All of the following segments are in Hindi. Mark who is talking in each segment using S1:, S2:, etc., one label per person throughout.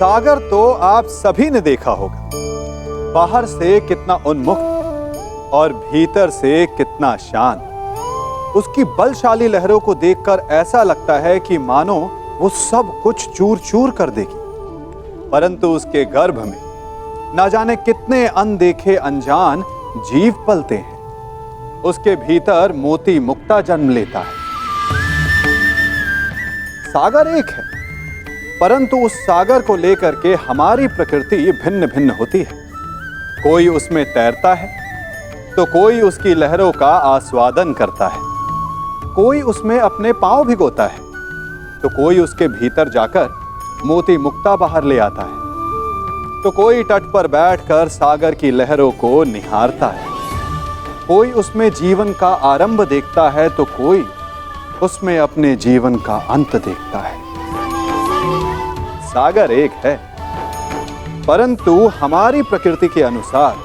S1: सागर तो आप सभी ने देखा होगा, बाहर से कितना उन्मुक्त और भीतर से कितना शांत। उसकी बलशाली लहरों को देखकर ऐसा लगता है कि मानो वो सब कुछ चूर चूर कर देगी, परंतु उसके गर्भ में ना जाने कितने अनदेखे अनजान जीव पलते हैं। उसके भीतर मोती मुक्ता जन्म लेता है। सागर एक है, परंतु उस सागर को लेकर के हमारी प्रकृति भिन्न भिन्न होती है। कोई उसमें तैरता है तो कोई उसकी लहरों का आस्वादन करता है, कोई उसमें अपने पांव भिगोता है तो कोई उसके भीतर जाकर मोती मुक्ता बाहर ले आता है, तो कोई तट पर बैठकर सागर की लहरों को निहारता है। कोई उसमें जीवन का आरंभ देखता है तो कोई उसमें अपने जीवन का अंत देखता है। सागर एक है, परंतु हमारी प्रकृति के अनुसार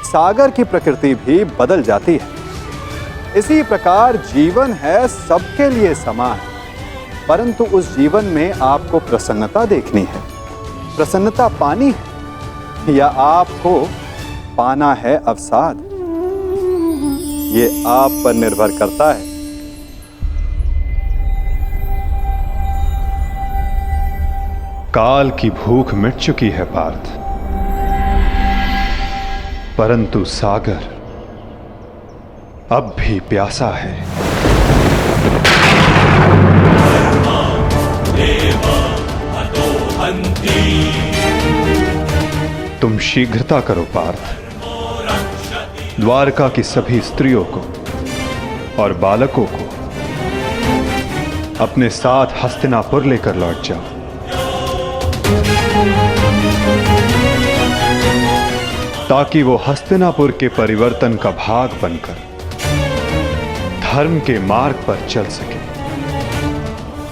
S1: सागर की प्रकृति भी बदल जाती है। इसी प्रकार जीवन है सबके लिए समान, परंतु उस जीवन में आपको प्रसन्नता देखनी है, प्रसन्नता पानी है, या आपको पाना है अवसाद, ये आप पर निर्भर करता है।
S2: काल की भूख मिट चुकी है पार्थ, परंतु सागर अब भी प्यासा है। तुम शीघ्रता करो पार्थ, द्वारका की सभी स्त्रियों को और बालकों को अपने साथ हस्तिनापुर लेकर लौट जाओ। ताकि वो हस्तिनापुर के परिवर्तन का भाग बनकर धर्म के मार्ग पर चल सके,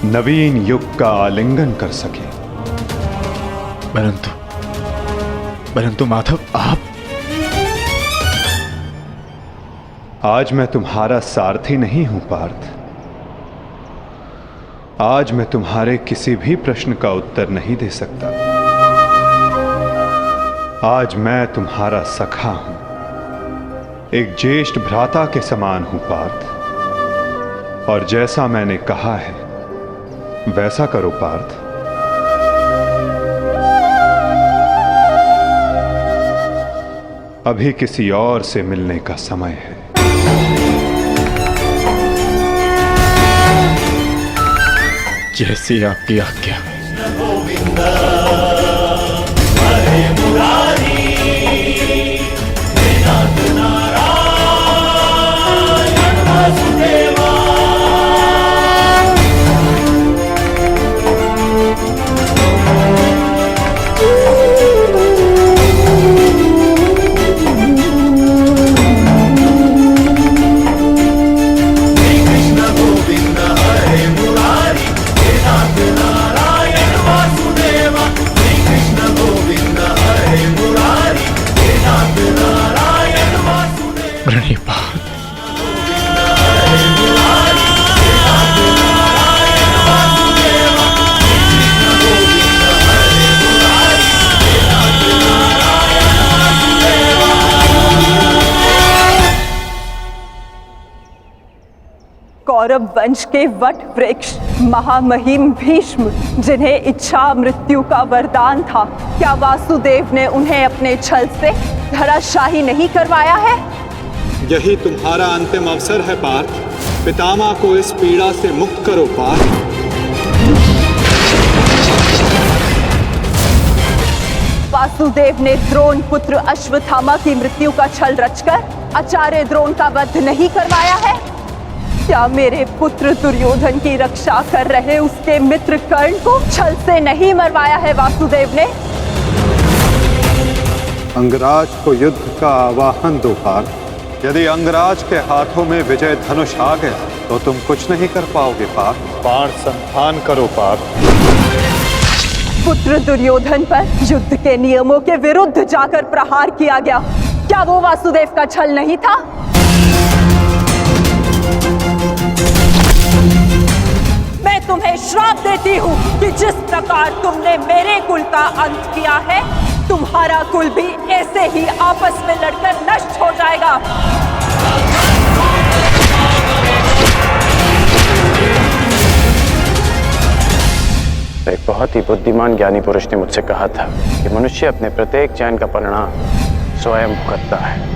S2: नवीन युग का आलिंगन कर सके।
S3: परंतु माधव, आप?
S2: आज मैं तुम्हारा सारथी नहीं हूं पार्थ। आज मैं तुम्हारे किसी भी प्रश्न का उत्तर नहीं दे सकता। आज मैं तुम्हारा सखा हूं, एक ज्येष्ठ भ्राता के समान हूं पार्थ। और जैसा मैंने कहा है वैसा करो पार्थ। अभी किसी और से मिलने का समय है।
S3: जैसी आपकी आज्ञा।
S4: कौरव वंश के वट वृक्ष महामहिम भीष्म, जिन्हें इच्छा मृत्यु का वरदान था, क्या वासुदेव ने उन्हें अपने छल से धराशाही नहीं करवाया है?
S1: यही तुम्हारा अंतिम अवसर है पार्थ। पितामह को इस पीड़ा से मुक्त करो पार्थ।
S4: वासुदेव ने द्रोण पुत्र अश्वत्थामा की मृत्यु का छल रचकर आचार्य द्रोण का वध नहीं करवाया है? क्या मेरे पुत्र दुर्योधन की रक्षा कर रहे उसके मित्र कर्ण को छल से नहीं मरवाया है वासुदेव ने?
S1: अंगराज को युद्ध का आवाहन दो पार्थ। यदि अंगराज के हाथों में विजय धनुष आ गया तो तुम कुछ नहीं कर पाओगे पार्थ। बाण संधान करो पार्थ।
S4: पुत्र दुर्योधन पर युद्ध के नियमों के विरुद्ध जाकर प्रहार किया गया, क्या वो वासुदेव का छल नहीं था? मैं तुम्हें श्राप देती हूँ कि जिस प्रकार तुमने मेरे कुल का अंत किया है, तुम्हारा कुल भी ऐसे ही आपस में लड़कर नष्ट हो जाएगा।
S5: एक बहुत ही बुद्धिमान ज्ञानी पुरुष ने मुझसे कहा था कि मनुष्य अपने प्रत्येक चयन का परिणाम स्वयं भुगतता है।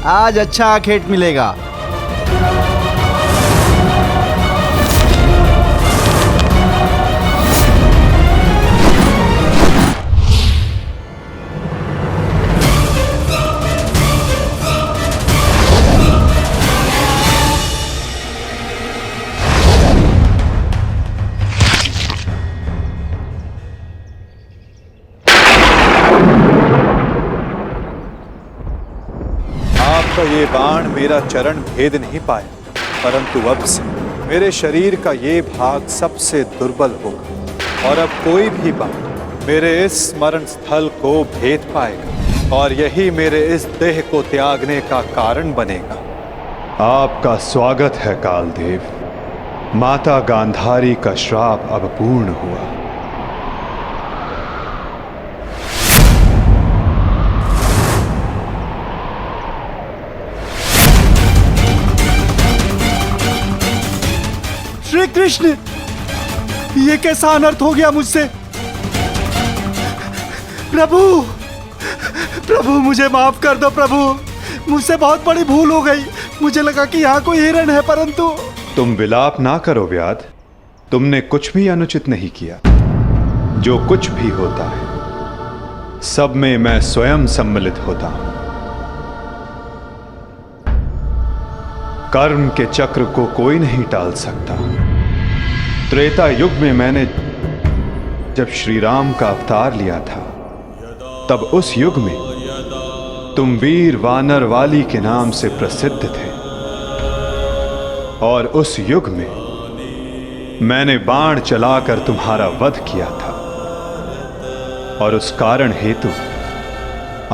S6: आज अच्छा आखेट मिलेगा।
S1: आपका ये बाण मेरा चरण भेद नहीं पाया, परंतु अब से मेरे शरीर का ये भाग सबसे दुर्बल होगा और अब कोई भी बाण मेरे इस स्मरण स्थल को भेद पाएगा और यही मेरे इस देह को त्यागने का कारण बनेगा।
S2: आपका स्वागत है कालदेव। माता गांधारी का श्राप अब पूर्ण हुआ।
S6: श्री कृष्ण, ये कैसा अनर्थ हो गया मुझसे? प्रभु, प्रभु मुझे माफ कर दो प्रभु, मुझसे बहुत बड़ी भूल हो गई। मुझे लगा कि यहाँ कोई हिरण है, परंतु।
S2: तुम विलाप ना करो व्याध। तुमने कुछ भी अनुचित नहीं किया। जो कुछ भी होता है सब में मैं स्वयं सम्मिलित होता हूं। कर्म के चक्र को कोई नहीं टाल सकता। त्रेता युग में मैंने जब श्री राम का अवतार लिया था, तब उस युग में तुम वीर वानर वाली के नाम से प्रसिद्ध थे और उस युग में मैंने बाण चलाकर तुम्हारा वध किया था और उस कारण हेतु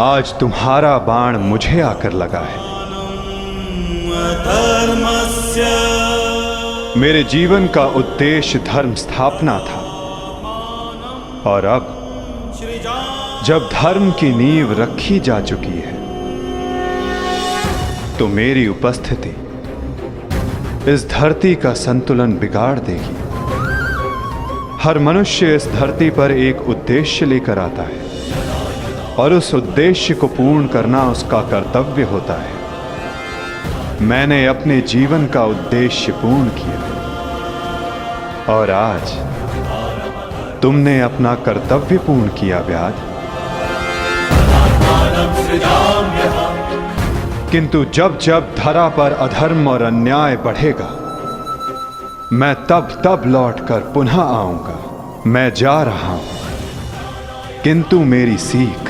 S2: आज तुम्हारा बाण मुझे आकर लगा है। मेरे जीवन का उद्देश्य धर्म स्थापना था और अब जब धर्म की नींव रखी जा चुकी है तो मेरी उपस्थिति इस धरती का संतुलन बिगाड़ देगी। हर मनुष्य इस धरती पर एक उद्देश्य लेकर आता है और उस उद्देश्य को पूर्ण करना उसका कर्तव्य होता है। मैंने अपने जीवन का उद्देश्य पूर्ण किया और आज तुमने अपना कर्तव्य पूर्ण किया व्याध। किंतु जब जब धरा पर अधर्म और अन्याय बढ़ेगा, मैं तब तब लौटकर पुनः आऊंगा। मैं जा रहा हूं, किंतु मेरी सीख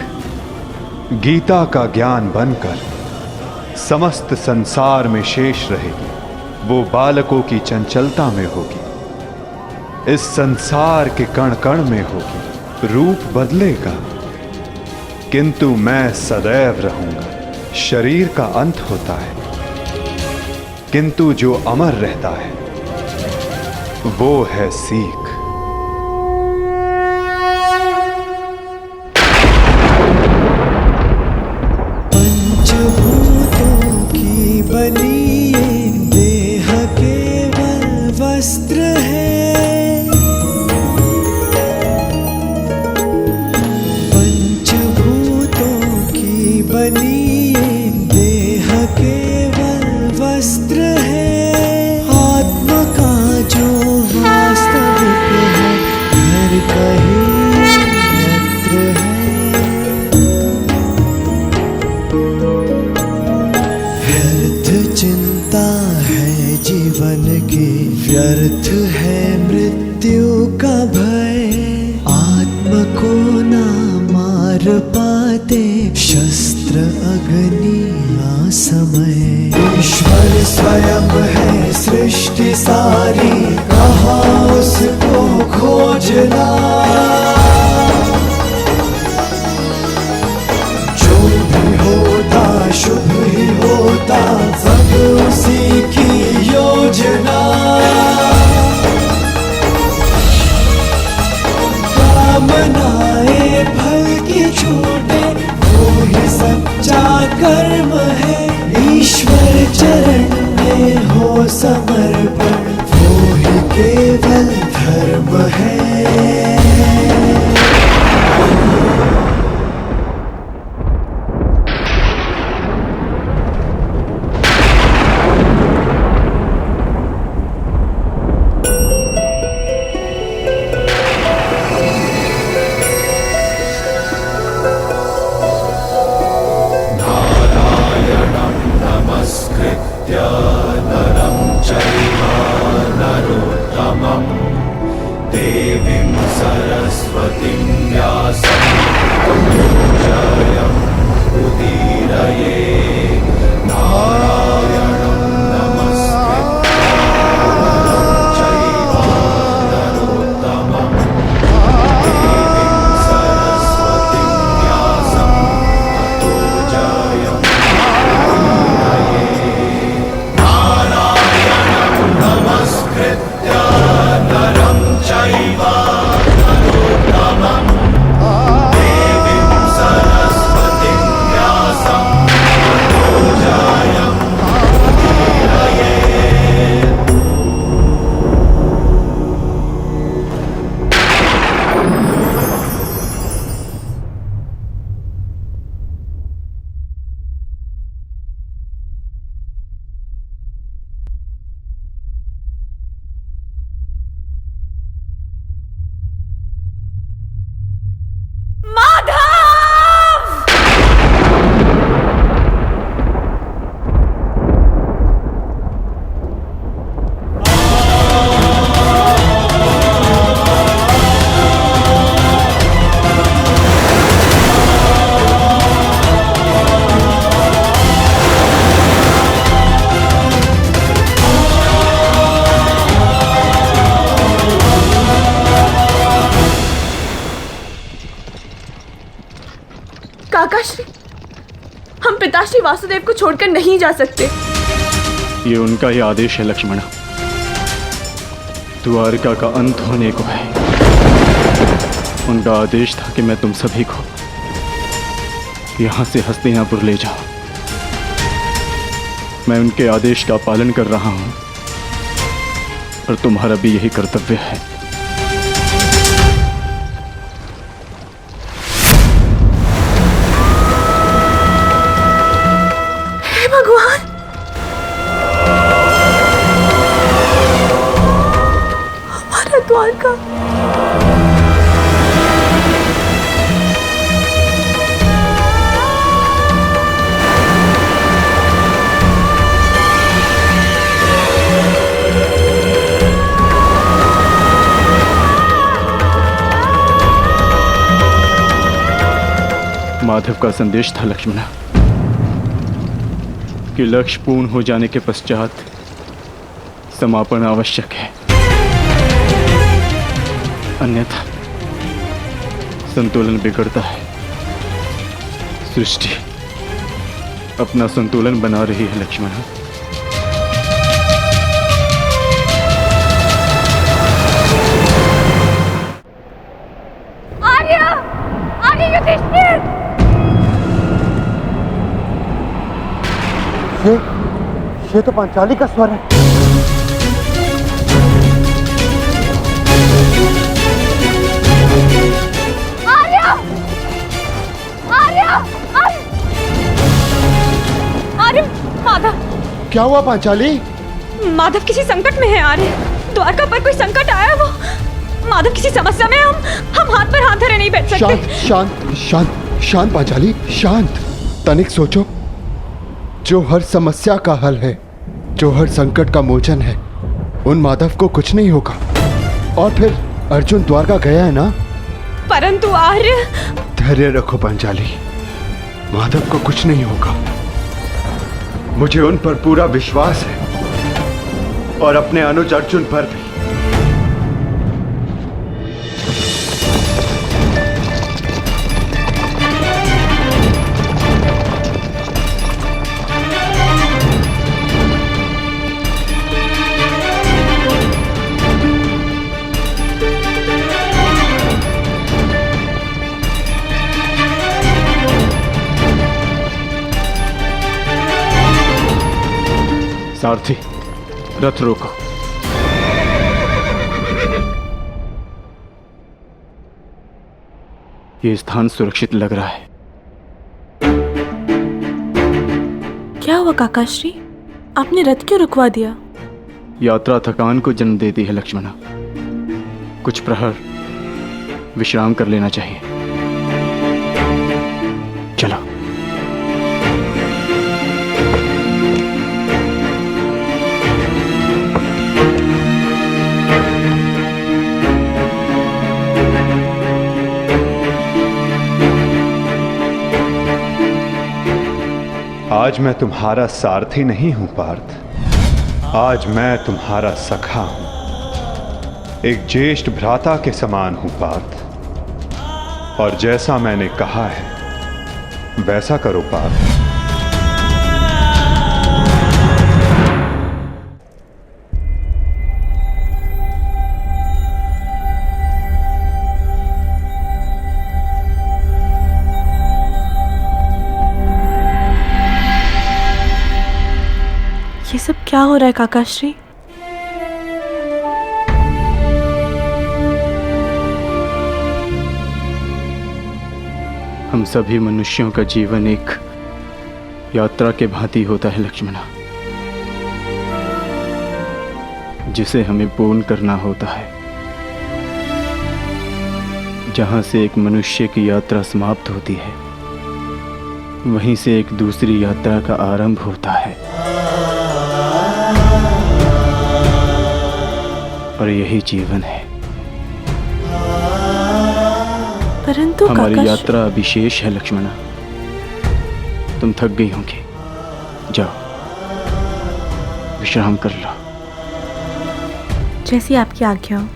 S2: गीता का ज्ञान बनकर समस्त संसार में शेष रहेगी। वो बालकों की चंचलता में होगी, इस संसार के कण कण में होगी। रूप बदलेगा किंतु मैं सदैव रहूंगा। शरीर का अंत होता है किंतु जो अमर रहता है वो है सीख।
S7: पंचभूतों की बनी ये देह केवल वस्त्र है। पंचभूतों की बनी ये देह केवल वस्त्र है। आत्मा का जो वास्तविक है घर कहीं यत्र है। व्यर्थ चिंता है जीवन की, व्यर्थ है मृत्यु का भय। आत्म को ना मार पाते शस्त्र अग्नि समय। ईश्वर स्वयं है सृष्टि सारी, कहाँ उसको खोजना। जो भी होता शुभ ही होता, सब उसी की योजना। कामनाएं फल की छूटे, वो ही सच्चा कर्म है। ईश्वर चरण में हो समर्पण, वो ही केवल धर्म है।
S8: काकाश्री, हम पिताश्री वासुदेव को छोड़कर नहीं जा सकते।
S3: ये उनका ही आदेश है लक्ष्मणा। द्वारका का अंत होने को है। उनका आदेश था कि मैं तुम सभी को यहां से हस्तिनापुर ले जाऊं। मैं उनके आदेश का पालन कर रहा हूं और तुम्हारा भी यही कर्तव्य है।
S8: हे भगवान, हमारा द्वारका।
S3: माधव का संदेश था लक्ष्मणा कि लक्ष्य पूर्ण हो जाने के पश्चात समापन आवश्यक है, अन्यथा संतुलन बिगड़ता है। सृष्टि अपना संतुलन बना रही है लक्ष्मणा।
S6: ये तो पांचाली का स्वर है।
S8: आर्या! आर्या! आर्य! माधव!
S6: क्या हुआ पांचाली?
S8: माधव किसी संकट में है आर्य। द्वारका पर कोई संकट आया। वो माधव किसी समस्या में। हम हाथ पर हाथ धरे नहीं बैठ सकते।
S6: शांत शांत शांत शांत पांचाली, शांत। तनिक सोचो,
S9: जो हर समस्या का हल है, जो हर संकट का मोचन है, उन माधव को कुछ नहीं होगा। और फिर अर्जुन द्वारका गया है ना?
S8: परंतु आर्य।
S9: धैर्य रखो पांचाली, माधव को कुछ नहीं होगा। मुझे उन पर पूरा विश्वास है और अपने अनुज अर्जुन पर भी।
S3: सारथी, रथ रोको। ये स्थान सुरक्षित लग रहा है।
S10: क्या हुआ काकाश्री? आपने रथ क्यों रुकवा दिया?
S3: यात्रा थकान को जन्म देती है लक्ष्मणा। कुछ प्रहर विश्राम कर लेना चाहिए। चलो।
S2: आज मैं तुम्हारा सारथी नहीं हूं पार्थ, आज मैं तुम्हारा सखा हूं। एक ज्येष्ठ भ्राता के समान हूं पार्थ, और जैसा मैंने कहा है वैसा करो पार्थ।
S10: ये सब क्या हो रहा है काकाश्री?
S3: हम सभी मनुष्यों का जीवन एक यात्रा के भांति होता है लक्ष्मणा, जिसे हमें पूर्ण करना होता है। जहां से एक मनुष्य की यात्रा समाप्त होती है, वहीं से एक दूसरी यात्रा का आरंभ होता है। और यही जीवन है।
S10: परंतु
S3: हमारी यात्रा विशेष है लक्ष्मणा। तुम थक गई होंगी, जाओ विश्राम कर लो।
S10: जैसी आपकी आज्ञा हो।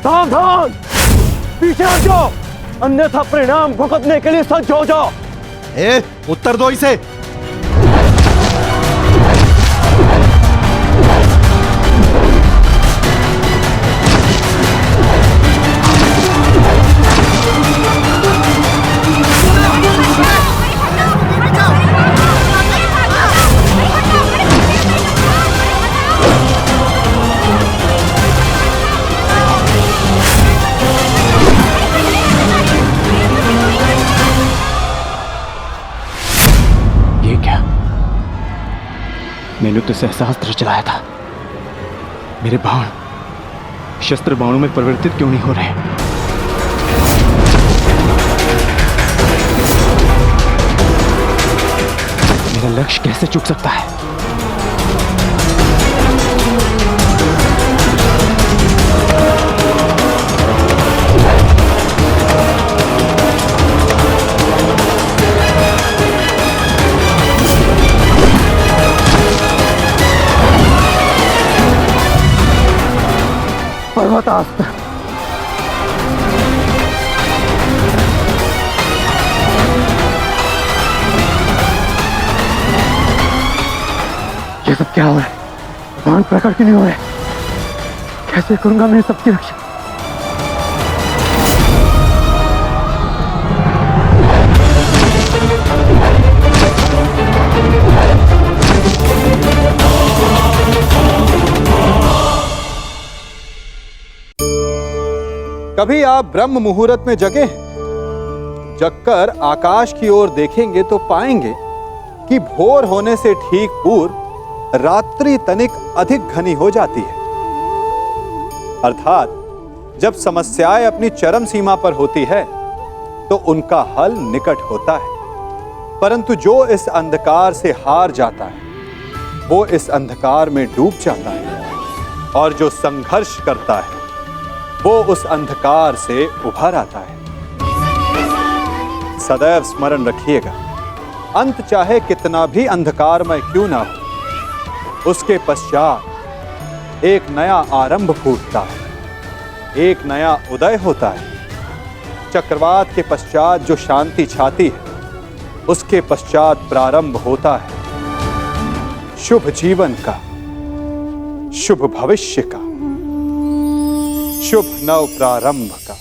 S11: सावधान, पीछे हट जाओ, अन्यथा परिणाम भुगतने के लिए सज्ज हो जाओ।
S6: उत्तर दो इसे।
S3: मैंने तो सहस्त्र चलाया था। मेरे बाण शस्त्र बाणों में परिवर्तित क्यों नहीं हो रहे? मेरा लक्ष्य कैसे चूक सकता है?
S11: पर्वतास्त्र। ये सब क्या हो रहा है? भगवान प्रकट क्यों नहीं हो रहे? कैसे करूंगा मैं सबकी रक्षा?
S1: कभी आप ब्रह्म मुहूर्त में जगे हैं? जगकर आकाश की ओर देखेंगे तो पाएंगे कि भोर होने से ठीक पूर्व रात्रि तनिक अधिक घनी हो जाती है। अर्थात जब समस्याएं अपनी चरम सीमा पर होती है तो उनका हल निकट होता है, परंतु जो इस अंधकार से हार जाता है वो इस अंधकार में डूब जाता है, और जो संघर्ष करता है वो उस अंधकार से उभर आता है। सदैव स्मरण रखिएगा, अंत चाहे कितना भी अंधकारमय क्यों ना हो, उसके पश्चात एक नया आरंभ फूटता है, एक नया उदय होता है। चक्रवात के पश्चात जो शांति छाती है, उसके पश्चात प्रारंभ होता है शुभ जीवन का, शुभ भविष्य का, शुभ नव प्रारंभ का।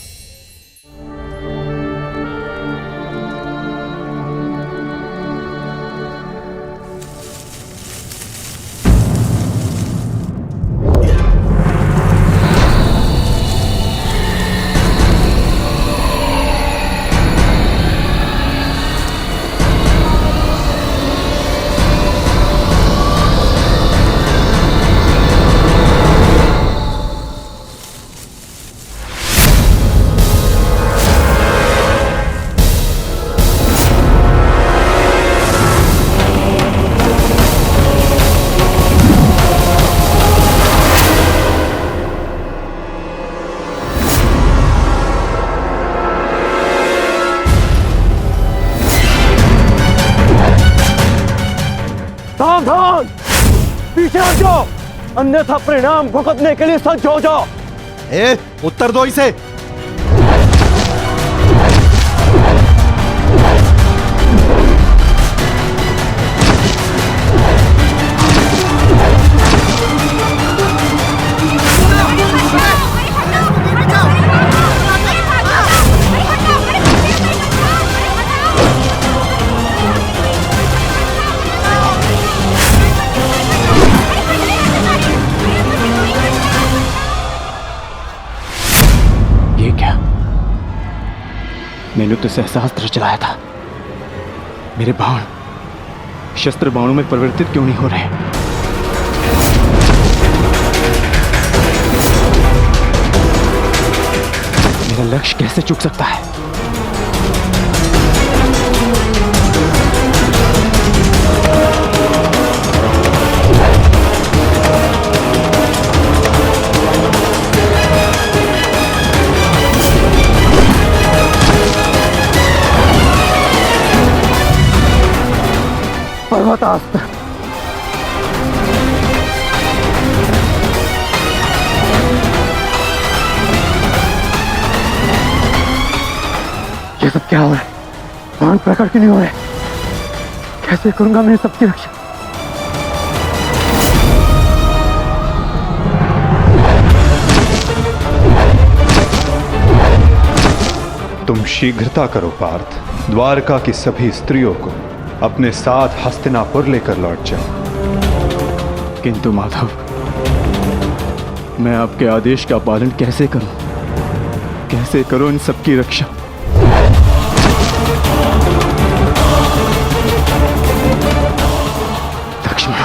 S11: सावधान! पीछे हट जाओ, अन्यथा परिणाम भुगतने के लिए सज्ज हो जाओ।
S6: उत्तर दो इसे।
S3: मैंने तो सहस्त्र चलाया था, मेरे बाण शस्त्र बाणों में परिवर्तित क्यों नहीं हो रहे? मेरा लक्ष्य कैसे चूक सकता है?
S11: पर्वतास्त्र। ये सब क्या हो रहा है? भगवान प्रकट क्यों नहीं हो रहे? कैसे करूंगा मैं सबकी रक्षा?
S2: तुम शीघ्रता करो पार्थ, द्वारका की सभी स्त्रियों को अपने साथ हस्तिनापुर लेकर लौट जाओ।
S3: किंतु माधव, मैं आपके आदेश का पालन कैसे करूं? कैसे करूं इन सबकी रक्षा? लक्ष्मण,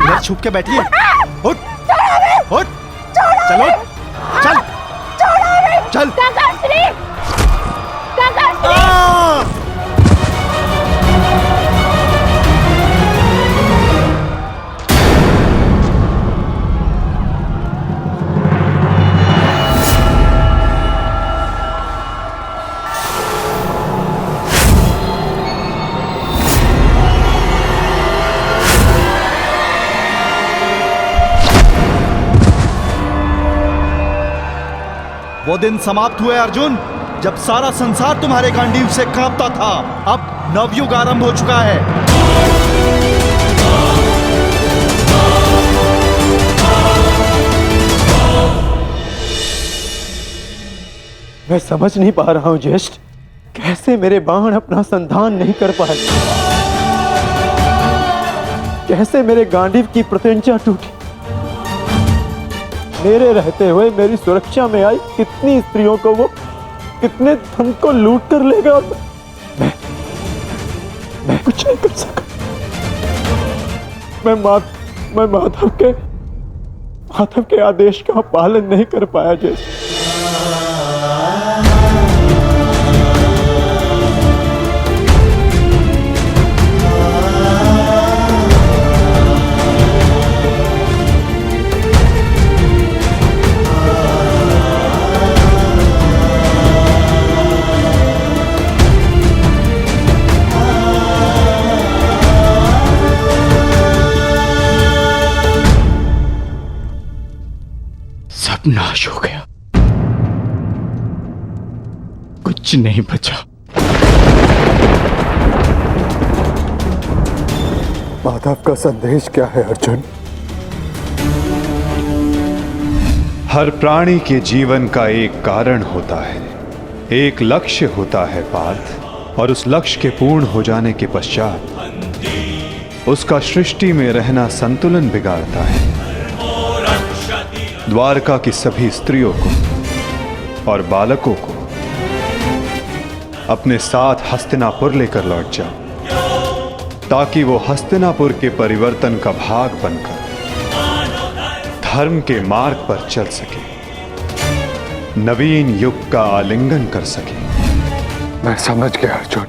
S6: इधर छुप के बैठिए। उठ, उठ, चलो, चल, चल। वो दिन समाप्त हुए अर्जुन, जब सारा संसार तुम्हारे गांडीव से कांपता था। अब नवयुग आरंभ हो चुका है।
S11: मैं समझ नहीं पा रहा हूं ज्येष्ठ, कैसे मेरे बाण अपना संधान नहीं कर पाए, कैसे मेरे गांडीव की प्रत्यंचा टूटी। मेरे रहते हुए मेरी सुरक्षा में आई कितनी स्त्रियों को वो कितने धन को लूट कर लेगा, और मैं कुछ नहीं कर सका। मैं माधव के आदेश का पालन नहीं कर पाया जैसे।
S3: नाश हो गया, कुछ नहीं बचा।
S9: माधव का संदेश क्या है अर्जुन?
S2: हर प्राणी के जीवन का एक कारण होता है, एक लक्ष्य होता है पार्थ, और उस लक्ष्य के पूर्ण हो जाने के पश्चात उसका सृष्टि में रहना संतुलन बिगाड़ता है। द्वारका की सभी स्त्रियों को और बालकों को अपने साथ हस्तिनापुर लेकर लौट जाओ, ताकि वो हस्तिनापुर के परिवर्तन का भाग बनकर धर्म के मार्ग पर चल सके, नवीन युग का आलिंगन कर सके।
S9: मैं समझ गया अर्जुन,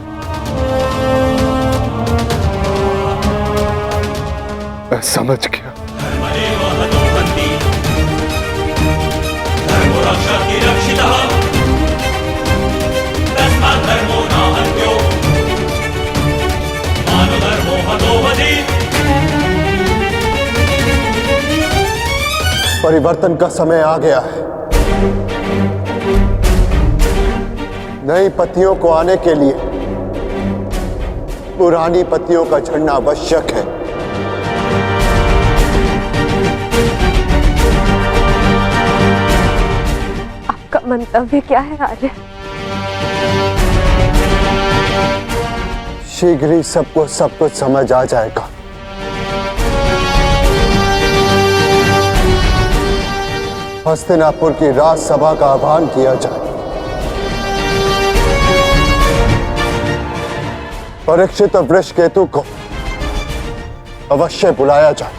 S9: मैं समझ गया। परिवर्तन का समय आ गया है। नई पत्तियों को आने के लिए पुरानी पत्तियों का झड़ना आवश्यक है।
S8: आपका मंतव्य क्या है आर्य?
S9: शीघ्र ही सबको सब कुछ समझ आ जाएगा। हस्तिनापुर की राजसभा का आह्वान किया जाए, परीक्षित और वृषकेतु को अवश्य बुलाया जाए।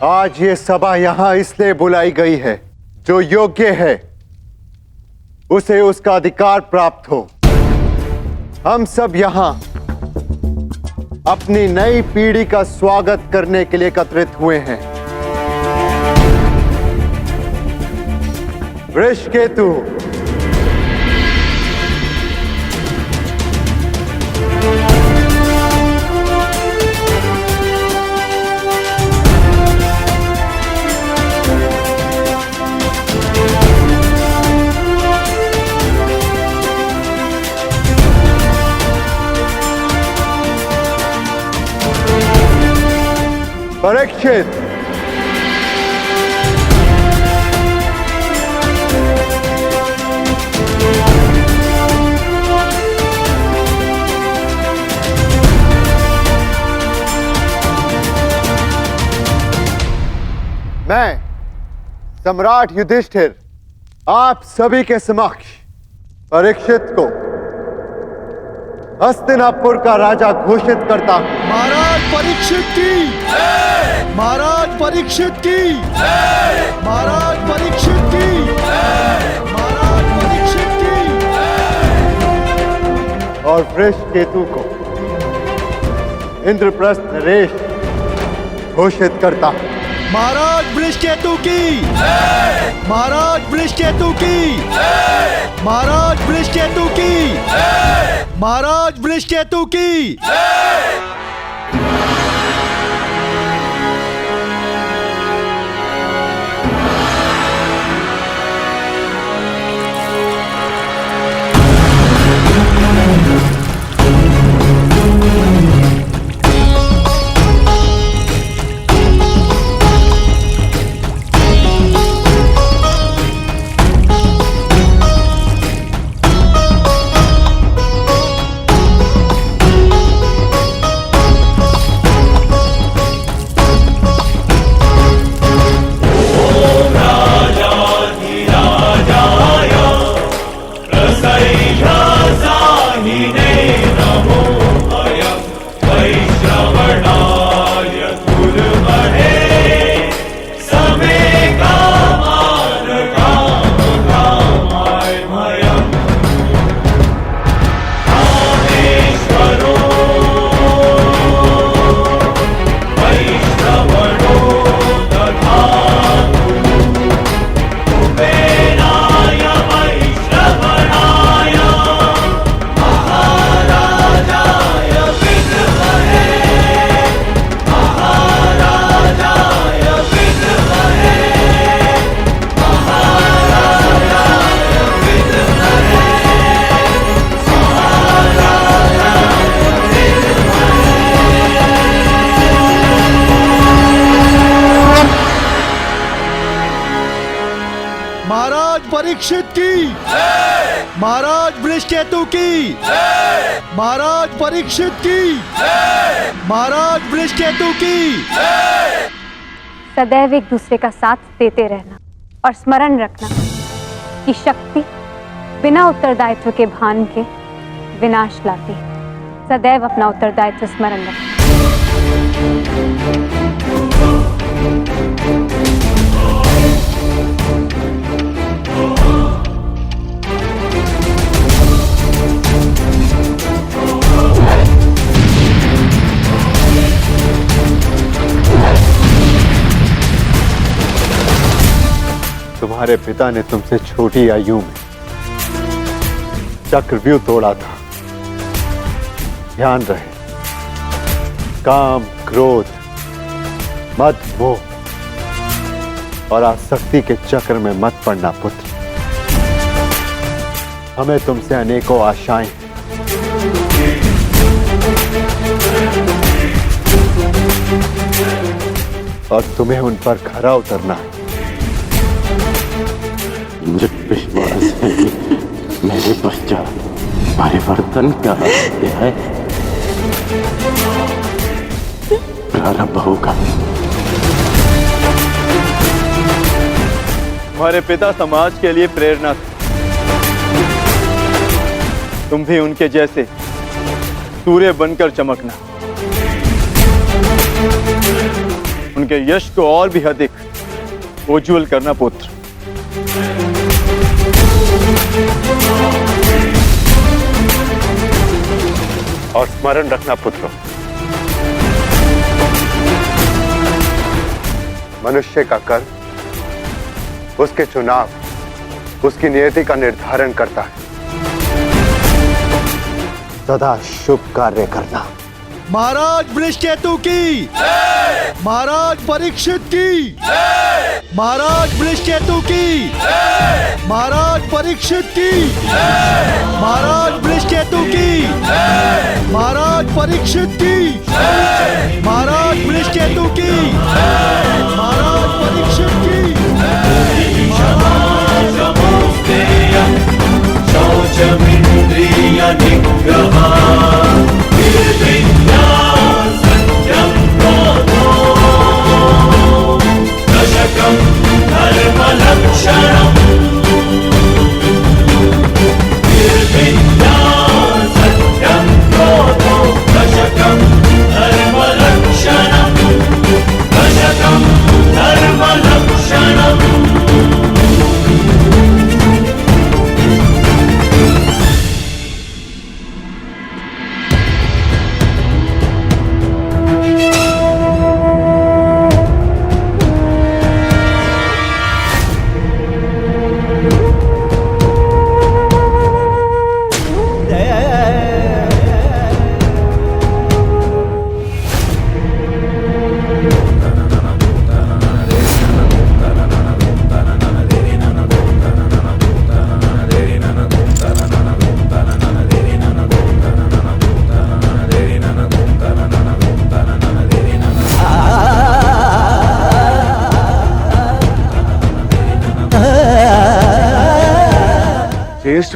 S9: आज ये सभा यहां इसलिए बुलाई गई है, जो योग्य है उसे उसका अधिकार प्राप्त हो। हम सब यहां अपनी नई पीढ़ी का स्वागत करने के लिए एकत्रित हुए हैं। वृषकेतु, परीक्षित, मैं सम्राट युधिष्ठिर आप सभी के समक्ष परीक्षित को हस्तिनापुर का राजा घोषित करता हूं।
S6: महाराज परीक्षित की, महाराज परीक्षित की, महाराज परीक्षित की, महाराज परीक्षित की।
S9: और वृषकेतु को इंद्रप्रस्थ नरेश घोषित करता हूं।
S6: महाराज वृषकेतु की, महाराज वृषकेतु की, महाराज वृषकेतु की, महाराज वृषकेतु की। परीक्षित की, महाराज वृषकेतु की, महाराज परीक्षित की, महाराज वृषकेतु की।
S12: सदैव एक दूसरे का साथ देते रहना और स्मरण रखना कि शक्ति बिना उत्तरदायित्व के भान के विनाश लाती है। सदैव अपना उत्तरदायित्व स्मरण रखना।
S9: तुम्हारे पिता ने तुमसे छोटी आयु में चक्रव्यूह तोड़ा था। ध्यान रहे, काम, क्रोध, मद, मोह और आसक्ति के चक्र में मत पड़ना पुत्र। हमें तुमसे अनेकों आशाएं हैं। और तुम्हें उन पर खरा उतरना है।
S5: मुझे विश्वास है कि मेरे पश्चात परिवर्तन का अध्याय प्रारंभ होगा।
S3: हमारे पिता समाज के लिए प्रेरणा थे। तुम भी उनके जैसे सूर्य बनकर चमकना, उनके यश को और भी अधिक उज्ज्वल करना पुत्र।
S9: और स्मरण रखना पुत्र, मनुष्य का कर्म उसके चुनाव, उसकी नियति का निर्धारण करता है। सदा शुभ कार्य करना।
S6: महाराज वृषकेतु की, महाराज परीक्षित की, महाराज वृषकेतु की, महाराज परीक्षित की, महाराज वृषकेतु की, महाराज परीक्षित की, महाराज वृषकेतु की, महाराज परीक्षित की। शौचमिंद्रिय निग्रह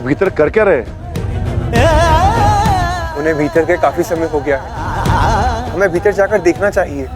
S13: भीतर कर क्या रहे?
S14: उन्हें भीतर के काफी समय हो गया है, हमें भीतर जाकर देखना चाहिए।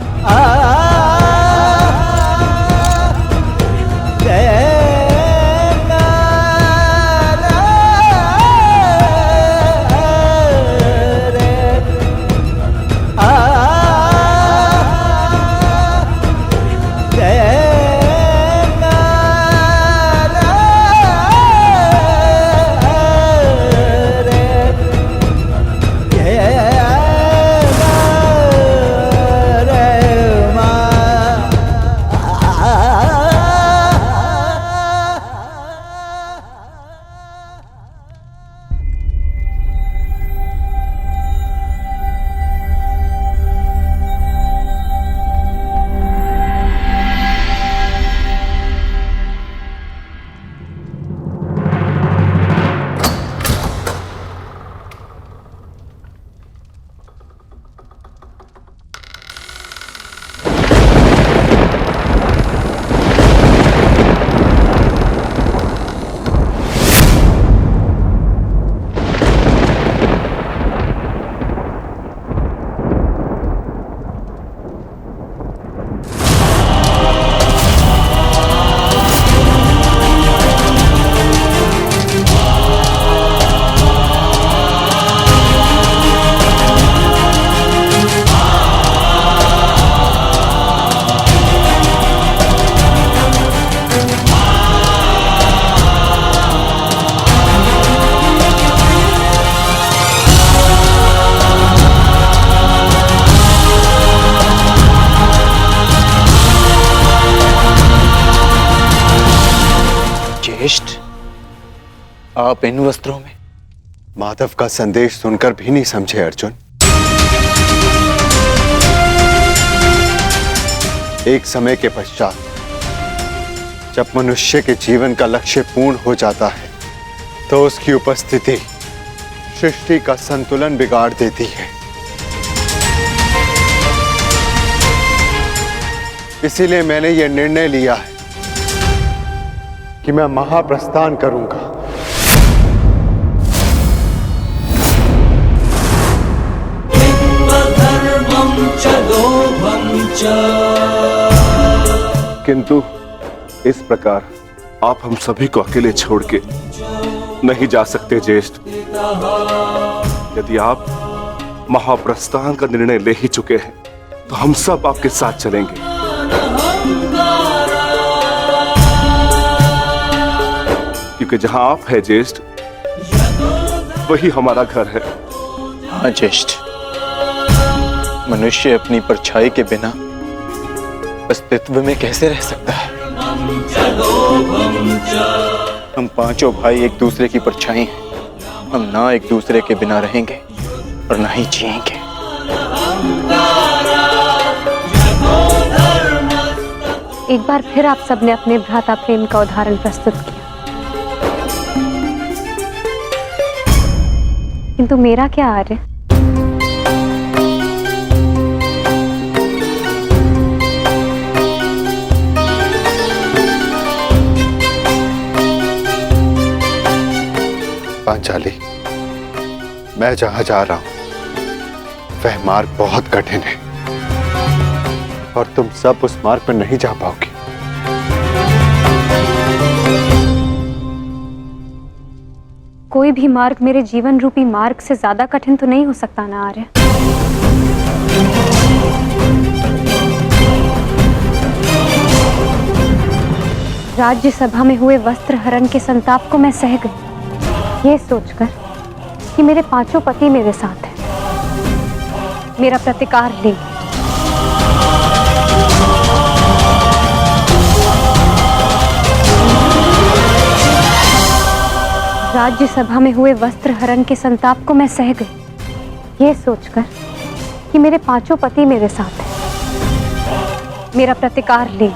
S9: आप इन वस्त्रों में? माधव का संदेश सुनकर भी नहीं समझे अर्जुन। एक समय के पश्चात जब मनुष्य के जीवन का लक्ष्य पूर्ण हो जाता है तो उसकी उपस्थिति सृष्टि का संतुलन बिगाड़ देती है। इसीलिए मैंने यह निर्णय लिया है कि मैं महाप्रस्थान करूंगा।
S13: किंतु इस प्रकार आप हम सभी को अकेले छोड़ के नहीं जा सकते ज्येष्ठ। यदि आप महाप्रस्थान का निर्णय ले ही चुके हैं तो हम सब आपके साथ चलेंगे। क्योंकि जहां आप है ज्येष्ठ वही हमारा घर है।
S3: हाँ ज्येष्ठ, मनुष्य अपनी परछाई के बिना अस्तित्व में कैसे रह सकता है? हम पांचों भाई एक दूसरे की परछाई हैं। हम ना एक दूसरे के बिना रहेंगे और ना ही जिएंगे।
S12: एक बार फिर आप सबने अपने भ्राता प्रेम का उदाहरण प्रस्तुत किया, किंतु मेरा क्या आर्य?
S9: पांचाली, मैं जहां जा रहा हूं वह मार्ग बहुत कठिन है और तुम सब उस मार्ग पर नहीं जा पाओगी।
S12: कोई भी मार्ग मेरे जीवन रूपी मार्ग से ज्यादा कठिन तो नहीं हो सकता ना आर्य? राज्यसभा में हुए वस्त्र हरण के संताप को मैं सह गई, ये सोचकर कि मेरे पांचों पति मेरे साथ हैं। मेरा प्रतिकार ले। राज्यसभा में हुए वस्त्र हरण के संताप को मैं सह गई, ये सोचकर कि मेरे पांचों पति मेरे साथ हैं। मेरा प्रतिकार ले।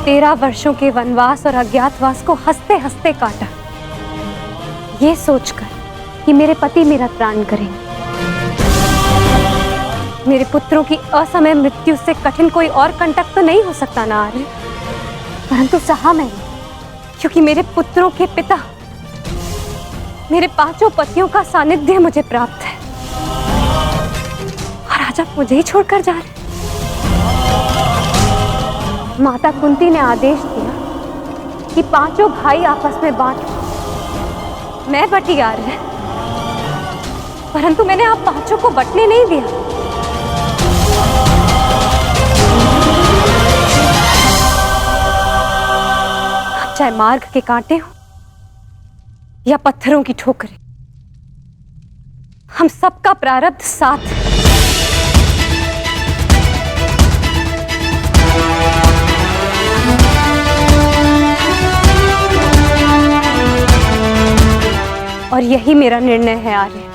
S12: तेरह वर्षों के वनवास और अज्ञातवास को हंसते हंसते काटा, ये सोचकर कि मेरे पति मेरा त्राण करेंगे। मेरे पुत्रों की असमय मृत्यु से कठिन कोई और कंटक तो नहीं हो सकता ना आर्य, परंतु सहा मैंने, क्योंकि मेरे पुत्रों के पिता, मेरे 5 पतियों का सानिध्य मुझे प्राप्त है, और आज आप मुझे ही छोड़कर जा रहे। माता कुंती ने आदेश दिया कि 5 भाई आपस में बांट, मैं बटी आर्य, परंतु मैंने आप 5 को बटने नहीं दिया। चाहे मार्ग के कांटे हो या पत्थरों की ठोकरें, हम सबका प्रारब्ध साथ है। और यही मेरा निर्णय है आर्य।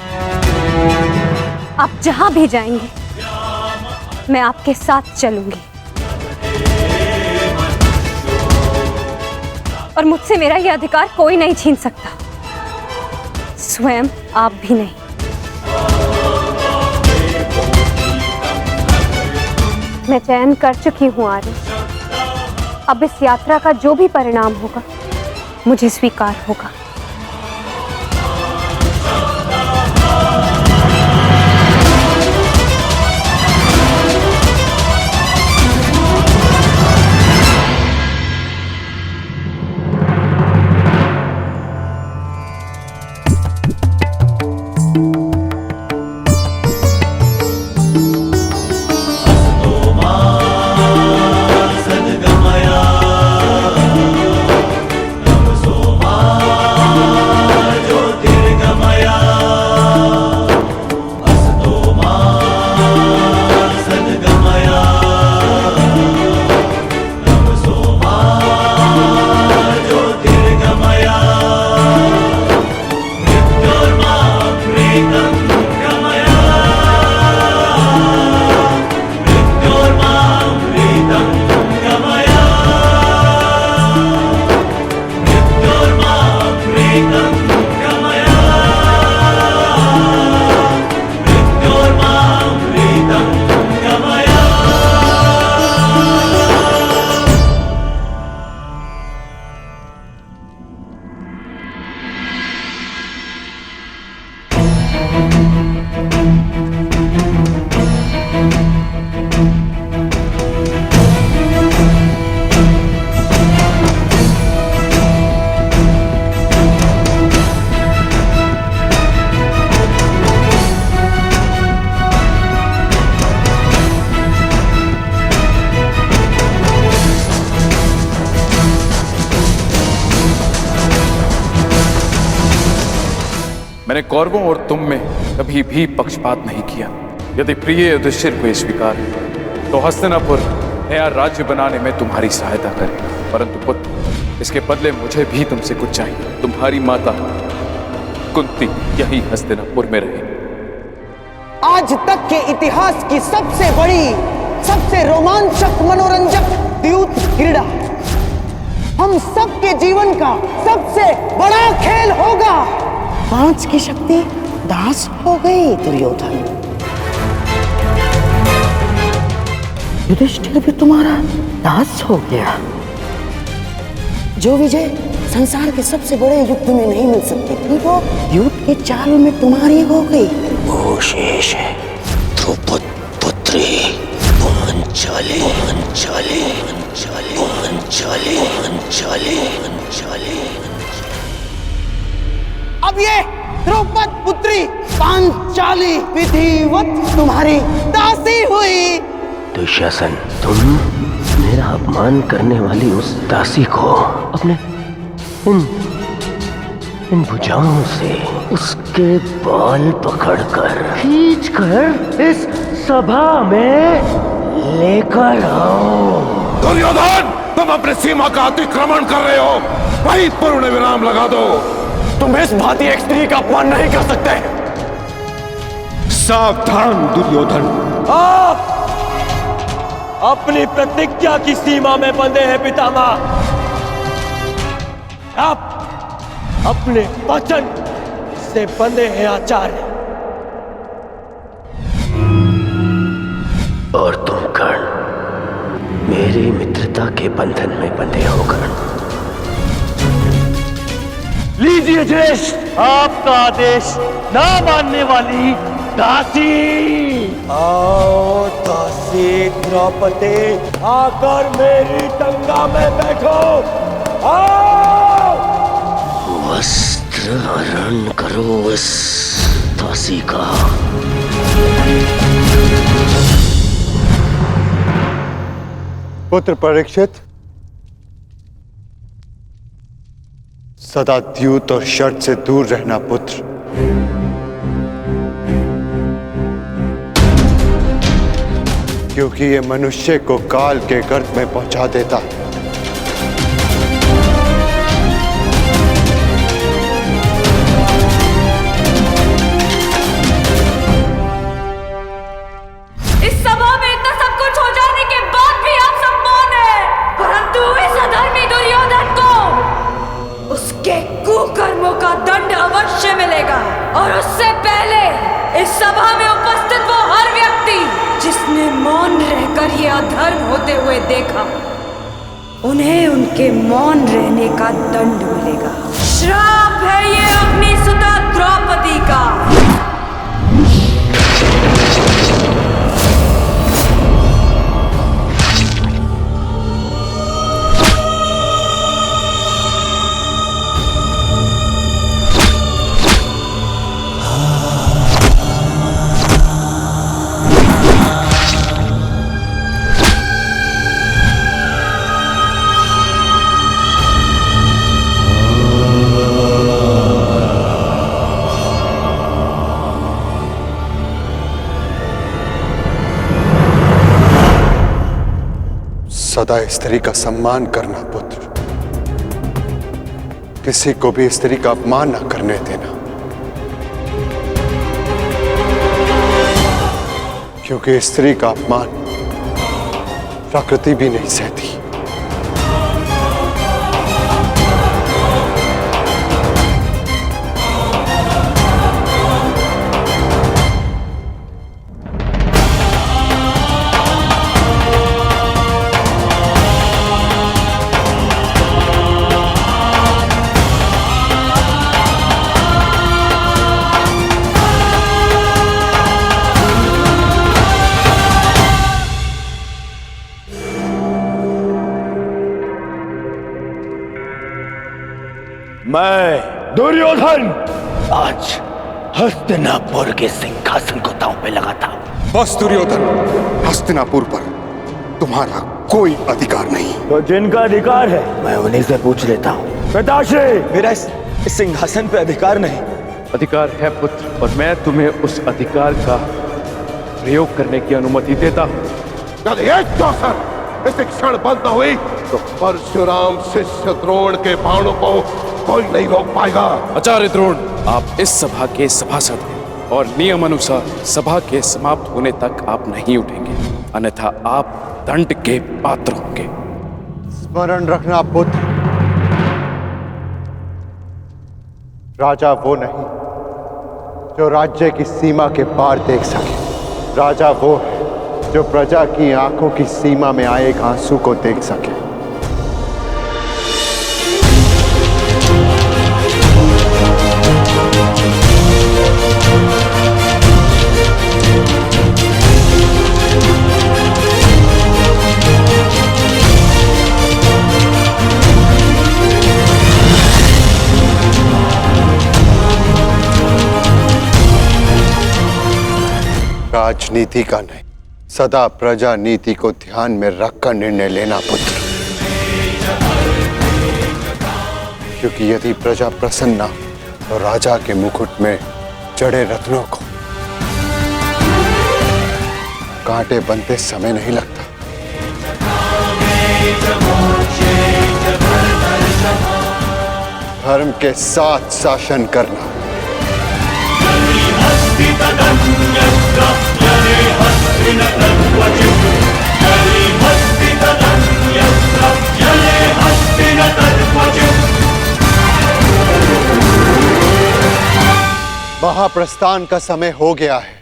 S12: आप जहां भी जाएंगे मैं आपके साथ चलूंगी, और मुझसे मेरा यह अधिकार कोई नहीं छीन सकता, स्वयं आप भी नहीं। मैं चयन कर चुकी हूं आर्य, अब इस यात्रा का जो भी परिणाम होगा मुझे स्वीकार होगा।
S15: मैंने कौरवों और तुम में कभी भी पक्षपात नहीं किया। यदि प्रिय युधिष्ठिर को स्वीकार है तो हस्तिनापुर नया राज्य बनाने में तुम्हारी सहायता करें, परंतु पुत्र, इसके बदले मुझे भी तुमसे कुछ चाहिए। तुम्हारी माता कुंती यही हस्तिनापुर में रहे।
S16: आज तक के इतिहास की सबसे बड़ी, सबसे रोमांचक, मनोरंजक द्यूत क्रीड़ा हम सबके जीवन का सबसे बड़ा खेल होगा। 5 की शक्ति दास हो गई दुर्योधन। युधिष्ठिर भी तुम्हारा दास हो गया। जो विजय संसार के सबसे बड़े युद्ध में नहीं मिल सकती थी वो युद्ध के चाल में तुम्हारी हो गई। वो शेष है द्रौपद पुत्री पांचाली। पांचाली पांचाली पांचाली पांचाली पांचाली। अब ये द्रौपद पुत्री पांचाली विधिवत तुम्हारी दासी हुई।
S17: दुशासन, तुम मेरा अपमान करने वाली उस दासी को अपने इन भुजाओं से उसके बाल पकड़कर खींचकर इस सभा में लेकर आओ।
S13: दुर्योधन, तुम अपनी सीमा का अतिक्रमण कर रहे हो। वहीं पर उन्हें विराम लगा दो।
S11: तुम इस भांति एक स्त्री का अपमान नहीं कर सकते।
S2: सावधान दुर्योधन,
S11: आप अपनी प्रतिज्ञा की सीमा में बंधे हैं पितामह। आप अपने वचन से बंधे हैं आचार्य।
S17: और तुम कर्ण मेरी मित्रता के बंधन में बंधे हो कर्ण।
S11: लीजिए ज्येष्ठ आपका आदेश ना मानने वाली दासी। आओ दासी द्रौपदी आकर मेरी टंगा में बैठो। आओ
S17: वस्त्र हरण करो इस दासी का।
S9: पुत्र परीक्षित, सदा द्यूत और शर्त से दूर रहना पुत्र। क्योंकि ये मनुष्य को काल के गर्त में पहुंचा देता है।
S8: इस सभा में इतना सब कुछ हो जाने के बाद भी आप सब मौन हैं, परंतु इस अधर्मी दुर्योधन को उसके कुकर्मों का दंड अवश्य मिलेगा। और उससे पहले इस सभा में उपस्थित वो हर व्यक्ति जिसने मौन रहकर ये अधर्म होते हुए देखा, उन्हें उनके मौन रहने का दंड मिलेगा। श्राप है ये अग्निसुता द्रौपदी का।
S9: सदा स्त्री का सम्मान करना पुत्र। किसी को भी स्त्री का अपमान न करने देना, क्योंकि स्त्री का अपमान प्रकृति भी नहीं सहती।
S11: मैं दुर्योधन आज हस्तिनापुर के सिंहासन को दांव पे लगाता हूं।
S13: बस दुर्योधन, हस्तिनापुर पर तुम्हारा कोई अधिकार नहीं।
S11: तो जिनका अधिकार है मैं उन्हीं से पूछ लेता हूँ। पिताश्री,
S6: मेरा इस सिंहासन पे अधिकार नहीं।
S3: अधिकार है पुत्र, और मैं तुम्हें उस अधिकार का प्रयोग करने की अनुमति देता हूँ।
S13: यदि एक अवसर इस क्षण बंद न हुई तो परशुराम शिष्य द्रोण के बाणों को कोई नहीं रोक पाएगा।
S15: आचार्य द्रोण, आप इस सभा के सभासद हैं और नियम अनुसार सभा के समाप्त होने तक आप नहीं उठेंगे, अन्यथा आप दंड के पात्र होंगे।
S9: स्मरण रखना पुत्र, राजा वो नहीं जो राज्य की सीमा के पार देख सके। राजा वो है जो प्रजा की आंखों की सीमा में आए एक आंसू को देख सके। राजनीति का नहीं, सदा प्रजा नीति को ध्यान में रखकर निर्णय लेना पुत्र। क्योंकि यदि प्रजा प्रसन्न न तो राजा के मुकुट में जड़े रत्नों को कांटे बनते समय नहीं लगता। धर्म के साथ शासन करना, महाप्रस्थान का समय हो गया है।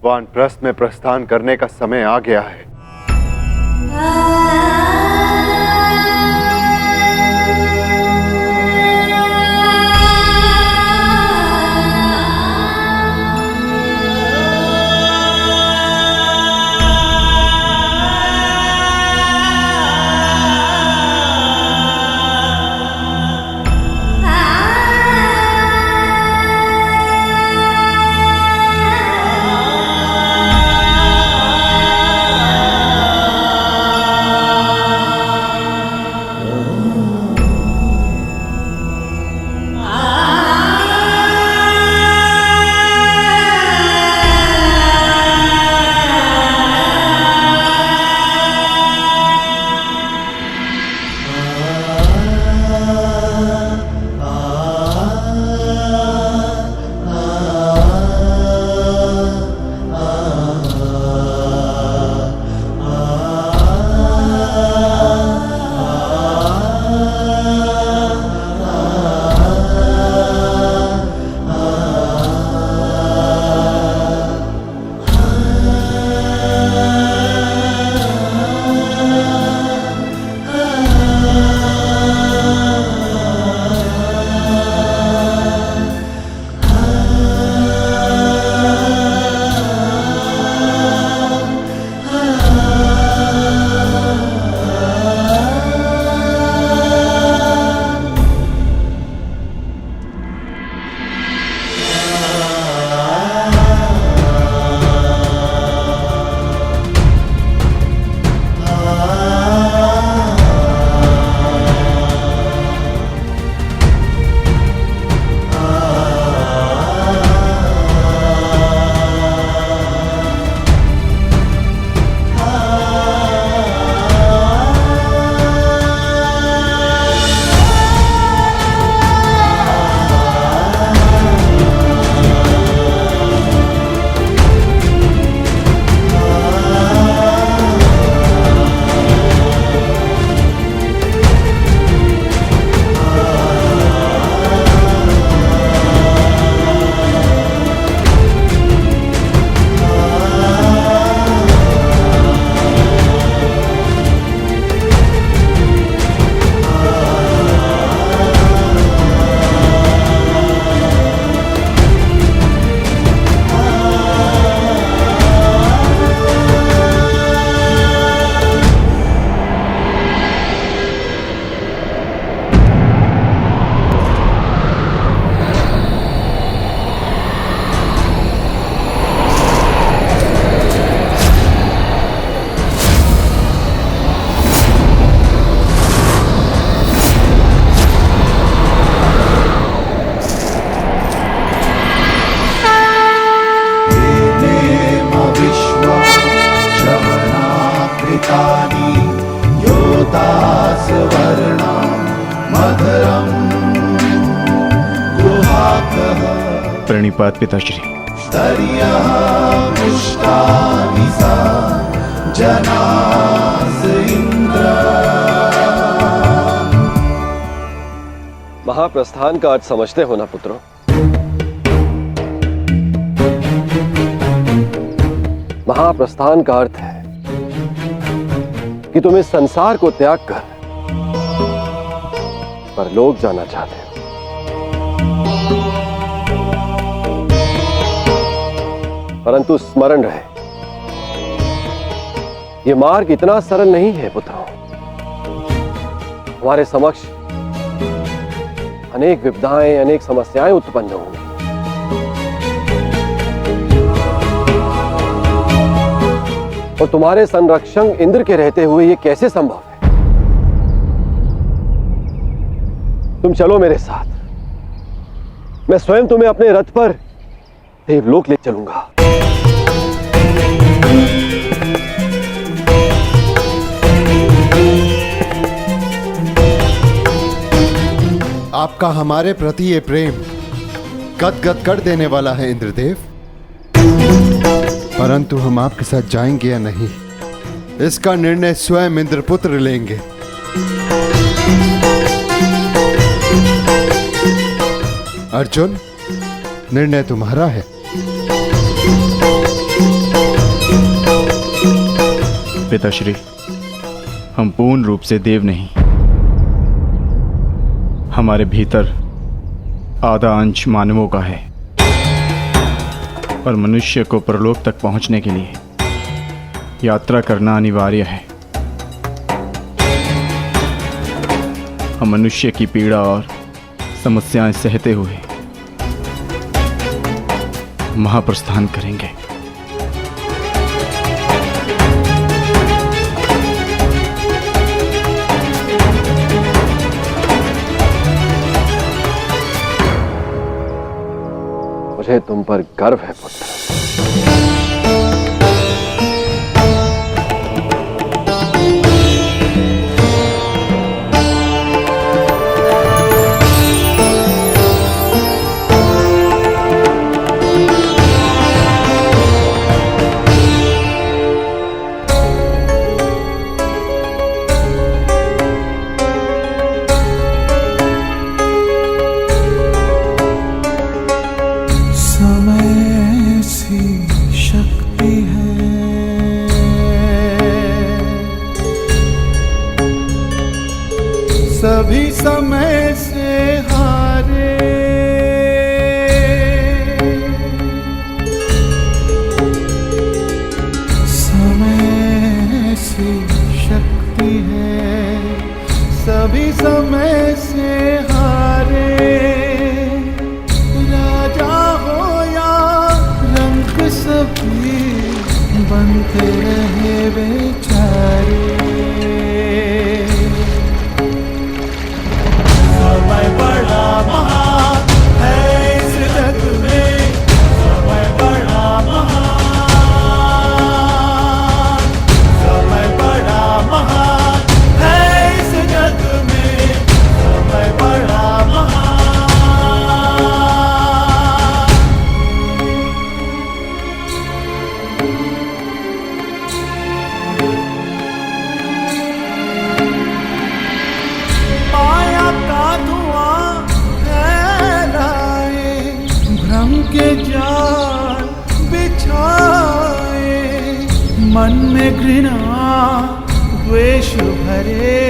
S9: वानप्रस्थ में प्रस्थान करने का समय आ गया है।
S3: प्रणिपात पिताश्री।
S18: महाप्रस्थान का अर्थ समझते हो ना पुत्रों? महाप्रस्थान का अर्थ है कि तुम इस संसार को त्याग कर परलोक जाना चाहते हो। परंतु स्मरण रहे, यह मार्ग इतना सरल नहीं है पुत्रों। हमारे समक्ष अनेक विपदाएं, अनेक समस्याएं उत्पन्न होंगी। और तुम्हारे संरक्षक इंद्र के रहते हुए यह कैसे संभव है? तुम चलो मेरे साथ, मैं स्वयं तुम्हें अपने रथ पर देवलोक ले चलूंगा।
S9: आपका हमारे प्रति ये प्रेम गदगद कर देने वाला है इंद्रदेव। परंतु हम आपके साथ जाएंगे या नहीं, इसका निर्णय स्वयं इंद्रपुत्र लेंगे। अर्जुन, निर्णय तुम्हारा है।
S3: पिताश्री, हम पूर्ण रूप से देव नहीं, हमारे भीतर आधा अंश मानवों का है और मनुष्य को परलोक तक पहुंचने के लिए यात्रा करना अनिवार्य है। हम मनुष्य की पीड़ा और समस्याएं सहते हुए महाप्रस्थान करेंगे।
S18: मुझे तुम पर गर्व है पुत्र।
S6: सभी समय से हारे, समय से शक्ति है, सभी समय से हारे। राजा हो या रंग सभी बनते रहे बेचारे। समय बड़ा महान है इस जग में, समय बड़ा महान, समय बड़ा महान है इस जग में, समय बड़ा महान। माया का धुआं फैलाए, भ्रम के जाल बिछाए, मन में घृणा द्वेष भरे,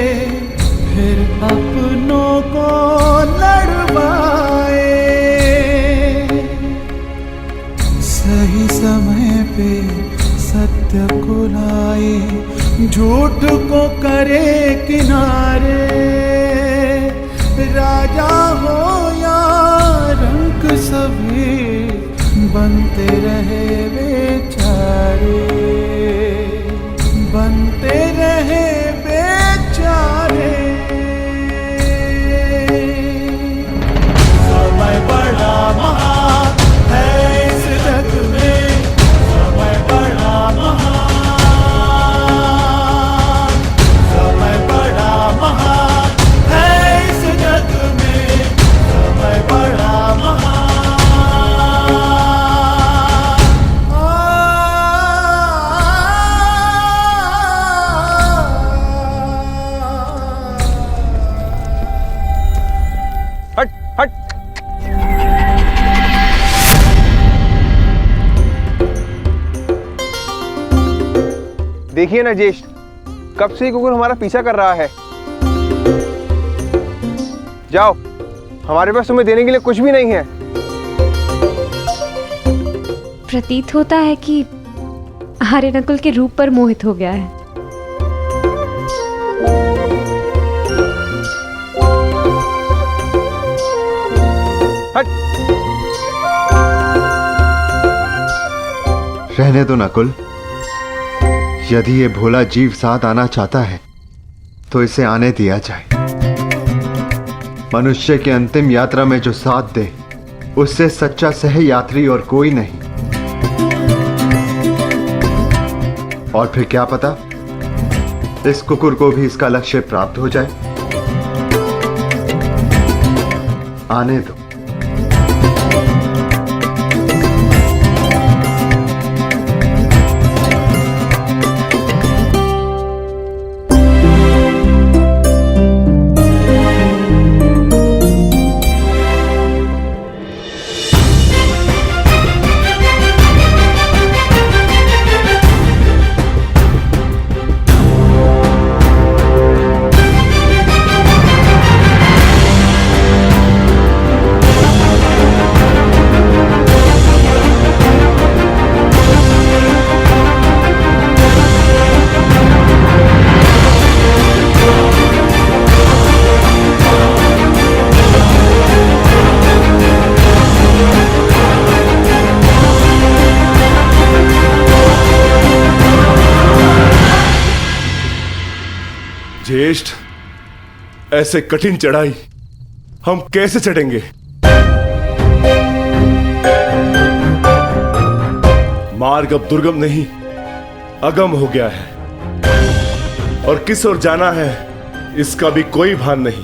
S6: फिर अपनों को लड़वाए। सही समय पे सत्य को लाए, झूठ को करे किनारे। राजा हो या रंक सभी बनते रहे बेचारे, बनते रहे बेचारे। समय बड़ा महान है इस जग में, समय बड़ा महान, समय बड़ा महान है इस जग में, समय बड़ा महान।
S14: हट हट। देखिए ना ज्येष्ठ, कब से ये कुकुर हमारा पीछा कर रहा है। जाओ, हमारे पास तुम्हें देने के लिए कुछ भी नहीं है।
S12: प्रतीत होता है कि आर्यनकुल के रूप पर मोहित हो गया है।
S9: रहने दो नकुल, यदि ये भोला जीव साथ आना चाहता है तो इसे आने दिया जाए। मनुष्य की अंतिम यात्रा में जो साथ दे, उससे सच्चा सह यात्री और कोई नहीं। और फिर क्या पता, इस कुकुर को भी इसका लक्ष्य प्राप्त हो जाए। आने दो।
S13: ज्येष्ठ, ऐसे कठिन चढ़ाई हम कैसे चढ़ेंगे? मार्ग अब दुर्गम नहीं, अगम हो गया है, और किस ओर जाना है इसका भी कोई भान नहीं।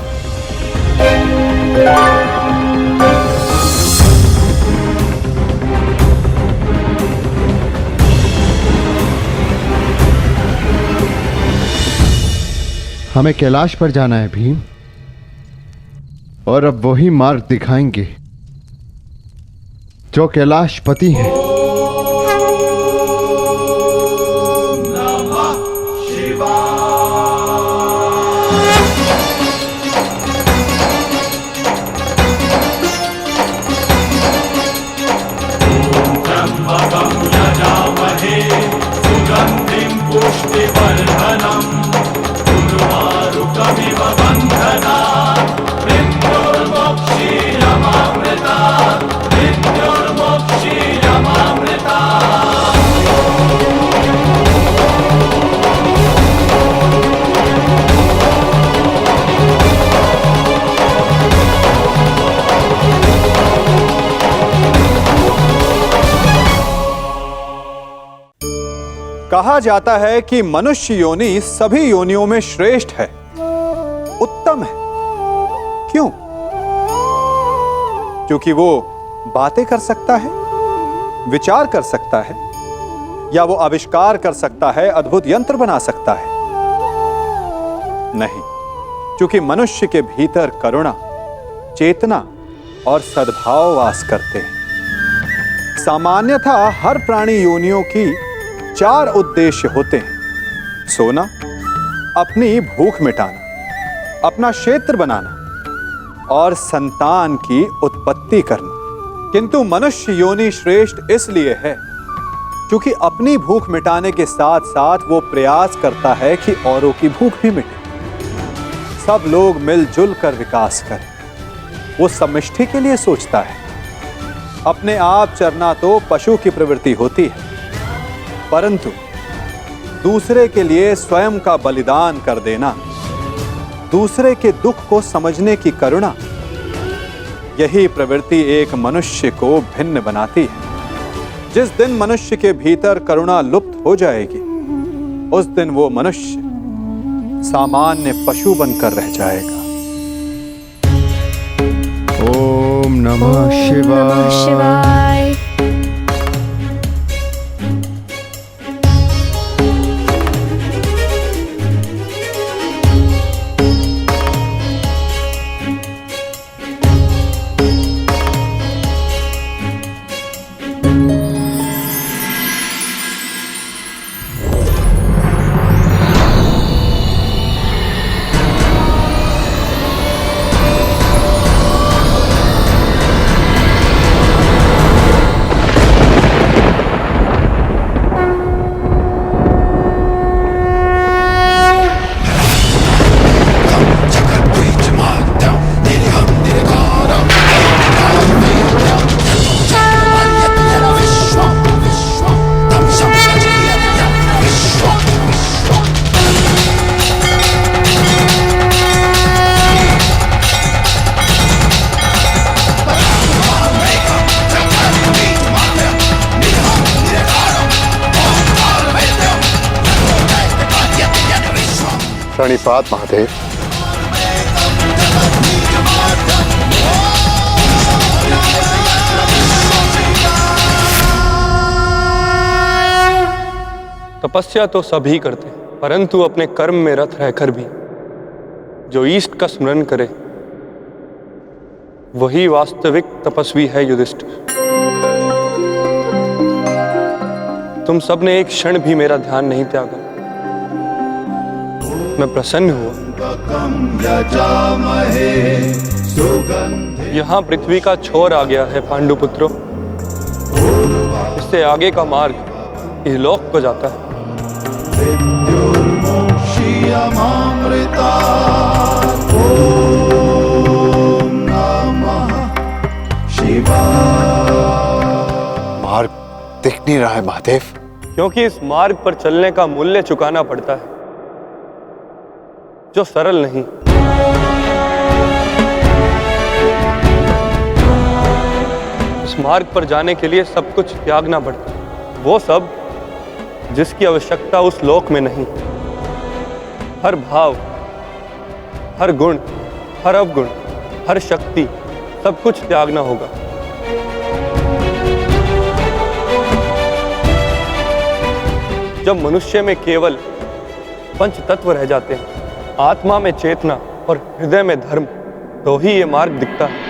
S9: हमें कैलाश पर जाना है भीम, और अब वही मार्ग दिखाएंगे जो कैलाशपति हैं।
S1: कहा जाता है कि मनुष्य योनि सभी योनियों में श्रेष्ठ है, उत्तम है। क्यों? क्योंकि वो बातें कर सकता है, विचार कर सकता है, या वो आविष्कार कर सकता है, अद्भुत यंत्र बना सकता है? नहीं, क्योंकि मनुष्य के भीतर करुणा, चेतना और सद्भाव वास करते हैं। सामान्यतः हर प्राणी योनियों की 4 उद्देश्य होते हैं: सोना, अपनी भूख मिटाना, अपना क्षेत्र बनाना और संतान की उत्पत्ति करना। किंतु मनुष्य योनि श्रेष्ठ इसलिए है क्योंकि अपनी भूख मिटाने के साथ साथ वो प्रयास करता है कि औरों की भूख भी मिटे, सब लोग मिलजुल कर विकास करें। वो समष्टि के लिए सोचता है। अपने आप चरना तो पशु की प्रवृत्ति होती है, परंतु दूसरे के लिए स्वयं का बलिदान कर देना, दूसरे के दुख को समझने की करुणा, यही प्रवृत्ति एक मनुष्य को भिन्न बनाती है। जिस दिन मनुष्य के भीतर करुणा लुप्त हो जाएगी, उस दिन वो मनुष्य सामान्य पशु बनकर रह जाएगा।
S9: ओम नमः शिवाय। प्रणिपात महादेव।
S19: तपस्या तो सभी करते, परंतु अपने कर्म में रत रहकर भी जो ईष्ट का स्मरण करे वही वास्तविक तपस्वी है। युधिष्ठिर, तुम सबने एक क्षण भी मेरा ध्यान नहीं त्यागा। मैं प्रसन्न हुआ। यहाँ पृथ्वी का छोर आ गया है पांडुपुत्रों। इससे आगे का मार्ग इहलोक को जाता है।
S9: मार्ग दिख नहीं रहा है महादेव।
S19: क्योंकि इस मार्ग पर चलने का मूल्य चुकाना पड़ता है। जो सरल नहीं। उस मार्ग पर जाने के लिए सब कुछ त्यागना पड़ता है, वो सब जिसकी आवश्यकता उस लोक में नहीं। हर भाव, हर गुण, हर अवगुण, हर शक्ति, सब कुछ त्यागना होगा। जब मनुष्य में केवल पंच तत्व रह जाते हैं, आत्मा में चेतना और हृदय में धर्म, तो ही ये मार्ग दिखता है।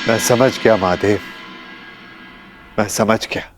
S9: मैं समझ गया महादेव, मैं समझ गया।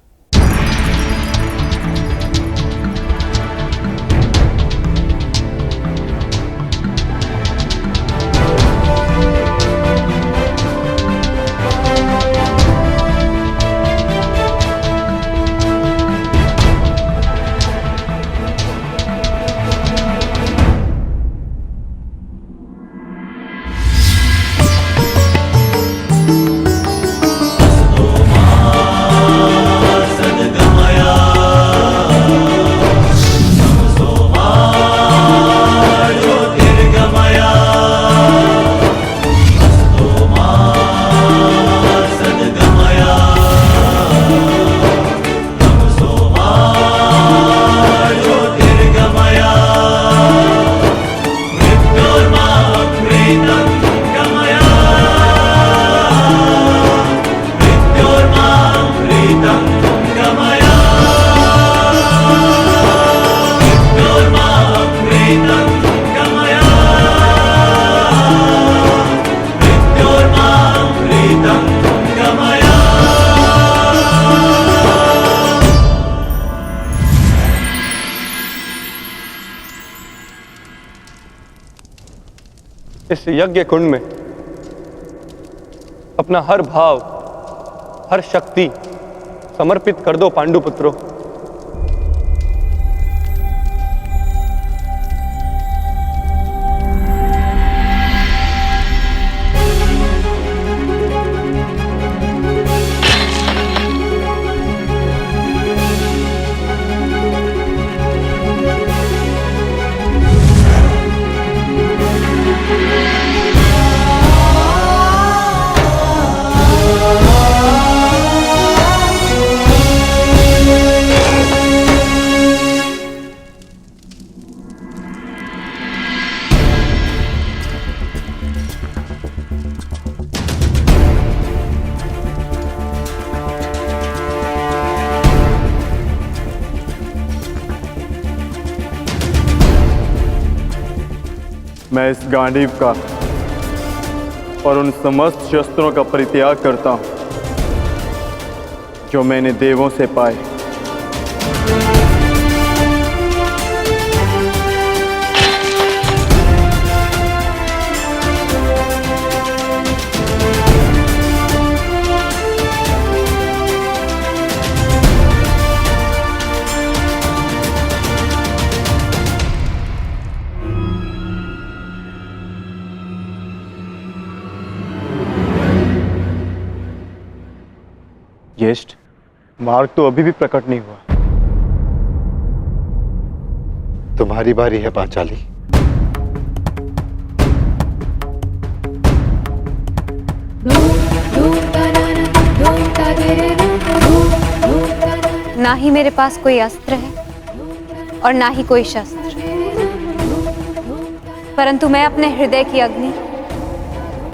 S19: इस यज्ञ कुंड में अपना हर भाव, हर शक्ति समर्पित कर दो पांडुपुत्रों।
S3: मैं इस गांडीव का और उन समस्त शस्त्रों का परित्याग करता हूं जो मैंने देवों से पाए। ज्येष्ठ, मार्ग तो अभी भी प्रकट नहीं हुआ।
S9: तुम्हारी बारी है पांचाली।
S12: ना ही मेरे पास कोई अस्त्र है और ना ही कोई शस्त्र, परंतु मैं अपने हृदय की अग्नि,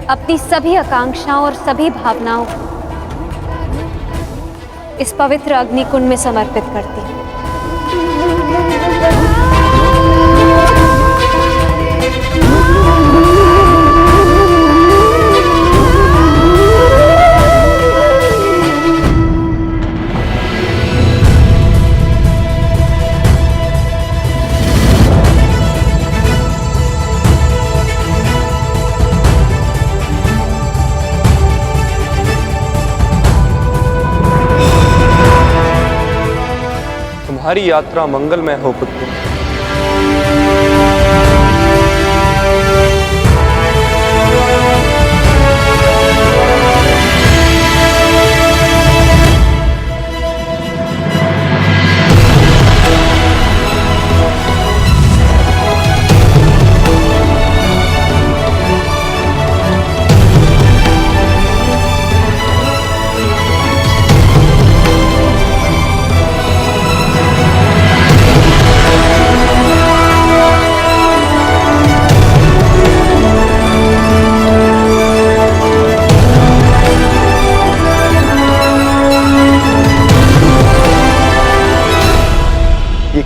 S12: अपनी सभी आकांक्षाओं और सभी भावनाओं को इस पवित्र अग्निकुंड में समर्पित करती हूँ।
S19: तुम्हारी यात्रा मंगलमय हो पुत्र।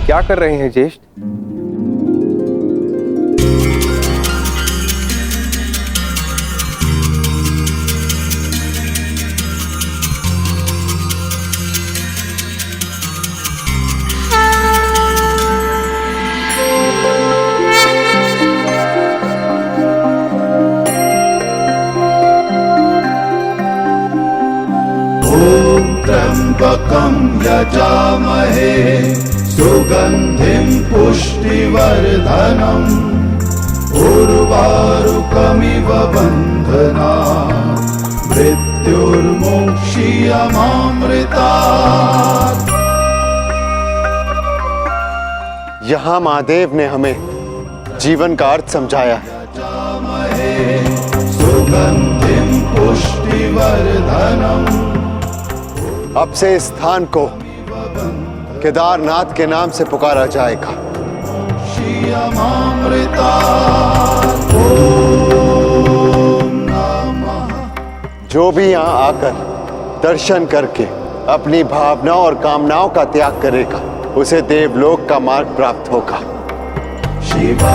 S14: क्या कर रहे हैं ज्येष्ठ?
S7: त्र्यंबकं यजामहे सुगंधिं पुष्टिवर्धनम् उर्वारुकमिव बन्धनात् मृत्युर्मोक्षीयमामृतात्।
S9: यहाँ महादेव ने हमें जीवन का अर्थ समझाया है।
S7: सुगंधिं पुष्टिवर्धनम्।
S9: अब से इस स्थान को केदारनाथ के नाम से पुकारा जाएगा। जो भी यहाँ आकर दर्शन करके अपनी भावनाओं और कामनाओं का त्याग करेगा उसे देवलोक का मार्ग प्राप्त होगा। शिवा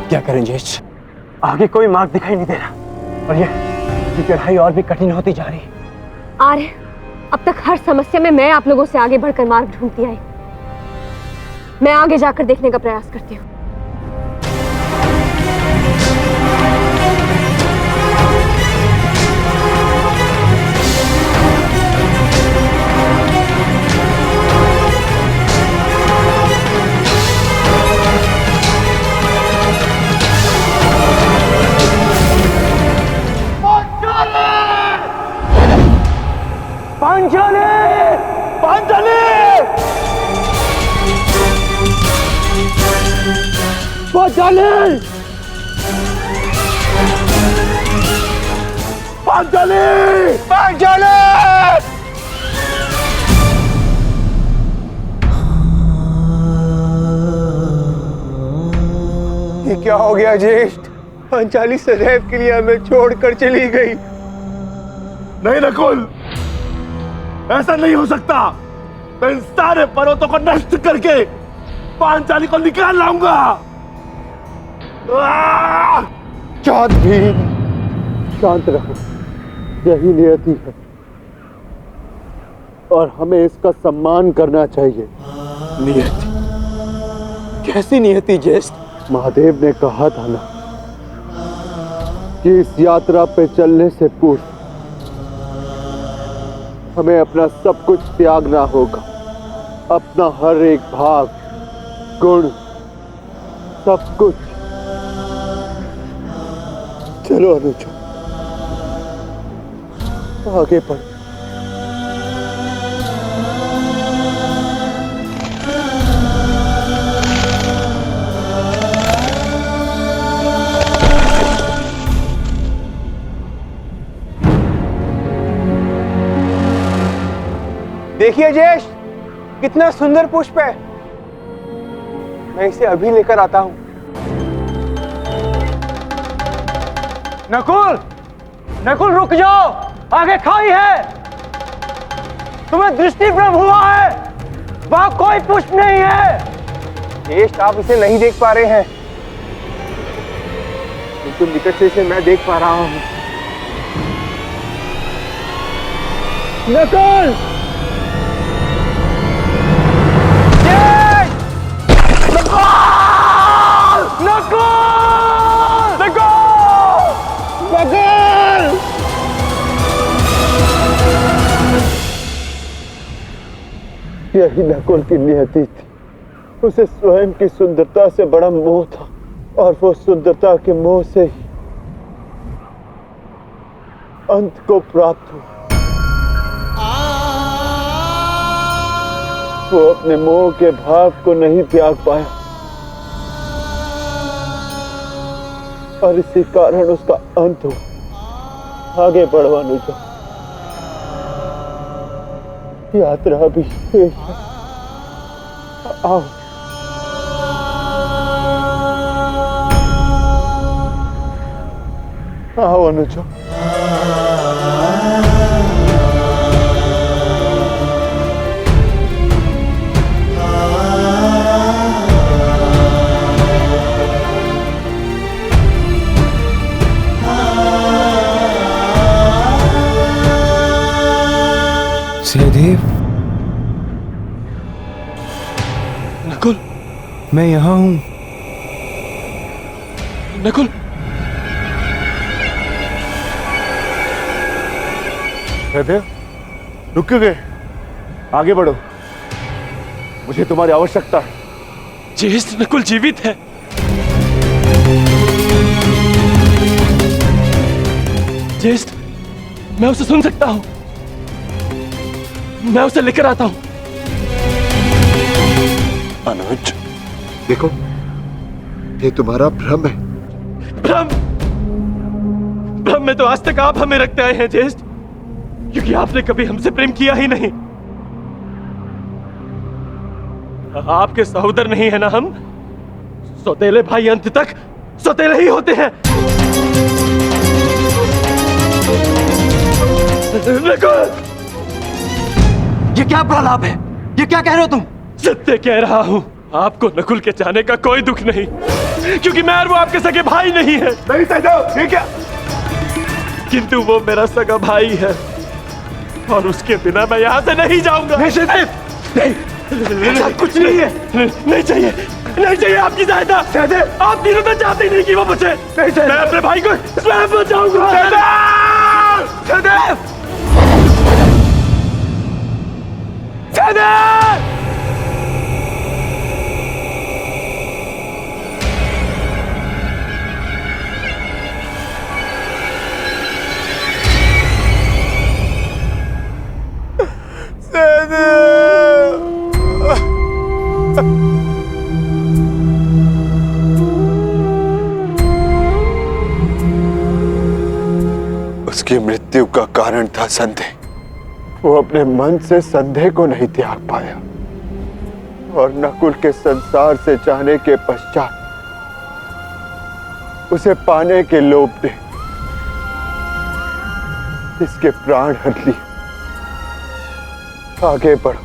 S11: क्या करें ज्येष्ठ? आगे कोई मार्ग दिखाई नहीं दे रहा और ये चढ़ाई और भी कठिन होती जा रही है।
S20: आर्य, अब तक हर समस्या में मैं आप लोगों से आगे बढ़कर मार्ग ढूंढती आई। मैं आगे जाकर देखने का प्रयास करती हूँ।
S7: पांचाली! पांचाली! पांचाली! पांचाली! पांचाली!
S14: ये क्या हो गया ज्येष्ठ? पांचाली सदैव के लिए हमें छोड़कर चली गई।
S13: नहीं नकुल, ऐसा नहीं हो सकता। मैं इन सारे पर्वतों को नष्ट करके पांचाली को निकाल लाऊंगा।
S9: शांत भीम, शांत रहो। यही नियति है और हमें इसका सम्मान करना चाहिए।
S11: नियति? कैसी नियति ज्येष्ठ?
S9: महादेव ने कहा था ना कि इस यात्रा पे चलने से पूर्व हमें अपना सब कुछ त्यागना होगा। अपना हर एक भाग, गुण, सब कुछ। चलो अनुज, आगे बढ़।
S14: देखिए ज्येष्ठ, कितना सुंदर पुष्प है। मैं इसे अभी लेकर आता हूं।
S11: नकुल, नकुल रुक जाओ, आगे खाई है। तुम्हें दृष्टि भ्रम हुआ है, वहां कोई पुष्प नहीं है।
S14: ज्येष्ठ, आप इसे नहीं देख पा रहे हैं, बिल्कुल निकट से इसे मैं देख पा रहा हूं।
S7: नकुल!
S9: यही नकुल की नियति थी। उसे स्वयं की सुंदरता से बड़ा मोह था और वो सुंदरता के मोह से ही अंत को प्राप्त हुआ। वो अपने मोह के भाव को नहीं त्याग पाया और इसी कारण उसका अंत हुआ। आगे बढ़ो अनुजा, यात्रा अभी शेष है। आओ। आओ अनुजा।
S6: सहदेव, नकुल, मैं यहां हूं। नकुल,
S9: सहदेव, रुक क्यों गए? आगे बढ़ो, मुझे तुम्हारी आवश्यकता है।
S6: ज्येष्ठ नकुल जीवित है। ज्येष्ठ, मैं उसे सुन सकता हूं। मैं उसे लेकर आता हूं।
S9: अनुज, देखो, ये तुम्हारा भ्रम है।
S6: भ्रम? भ्रम में तो आज तक आप हमें रखते आए हैं ज्येष्ठ, क्योंकि आपने कभी हमसे प्रेम किया ही नहीं। आपके सहोदर नहीं है ना हम? सौतेले भाई अंत तक सौतेले ही होते हैं।
S11: ये क्या प्रलाप है? ये क्या कह रहे हो तुम?
S6: सत्य कह रहा हूं। आपको नकुल के जाने का कोई दुख नहीं, क्योंकि मैं और वो आपके सगे भाई नहीं है।
S9: नहीं सहदेव, ये क्या?
S6: किंतु वो मेरा सगा भाई है और उसके बिना मैं यहाँ से नहीं जाऊंगा।
S11: नहीं सहदेव, नहीं, कुछ नहीं है।
S6: नहीं चाहिए, नहीं चाहिए आपकी सहायता।
S11: सहदेव,
S6: आप तीनों तो चाहते नहीं कि वो बचे। मैं अपने भाई को स्वयं बचाऊंगा।
S11: सहदेव, सहदेव!
S9: उसकी मृत्यु का कारण था संदेह। वो अपने मन से संदेह को नहीं त्याग पाया और नकुल के संसार से जाने के पश्चात उसे पाने के लोभ ने इसके प्राण हर लिए। आगे बढ़ो,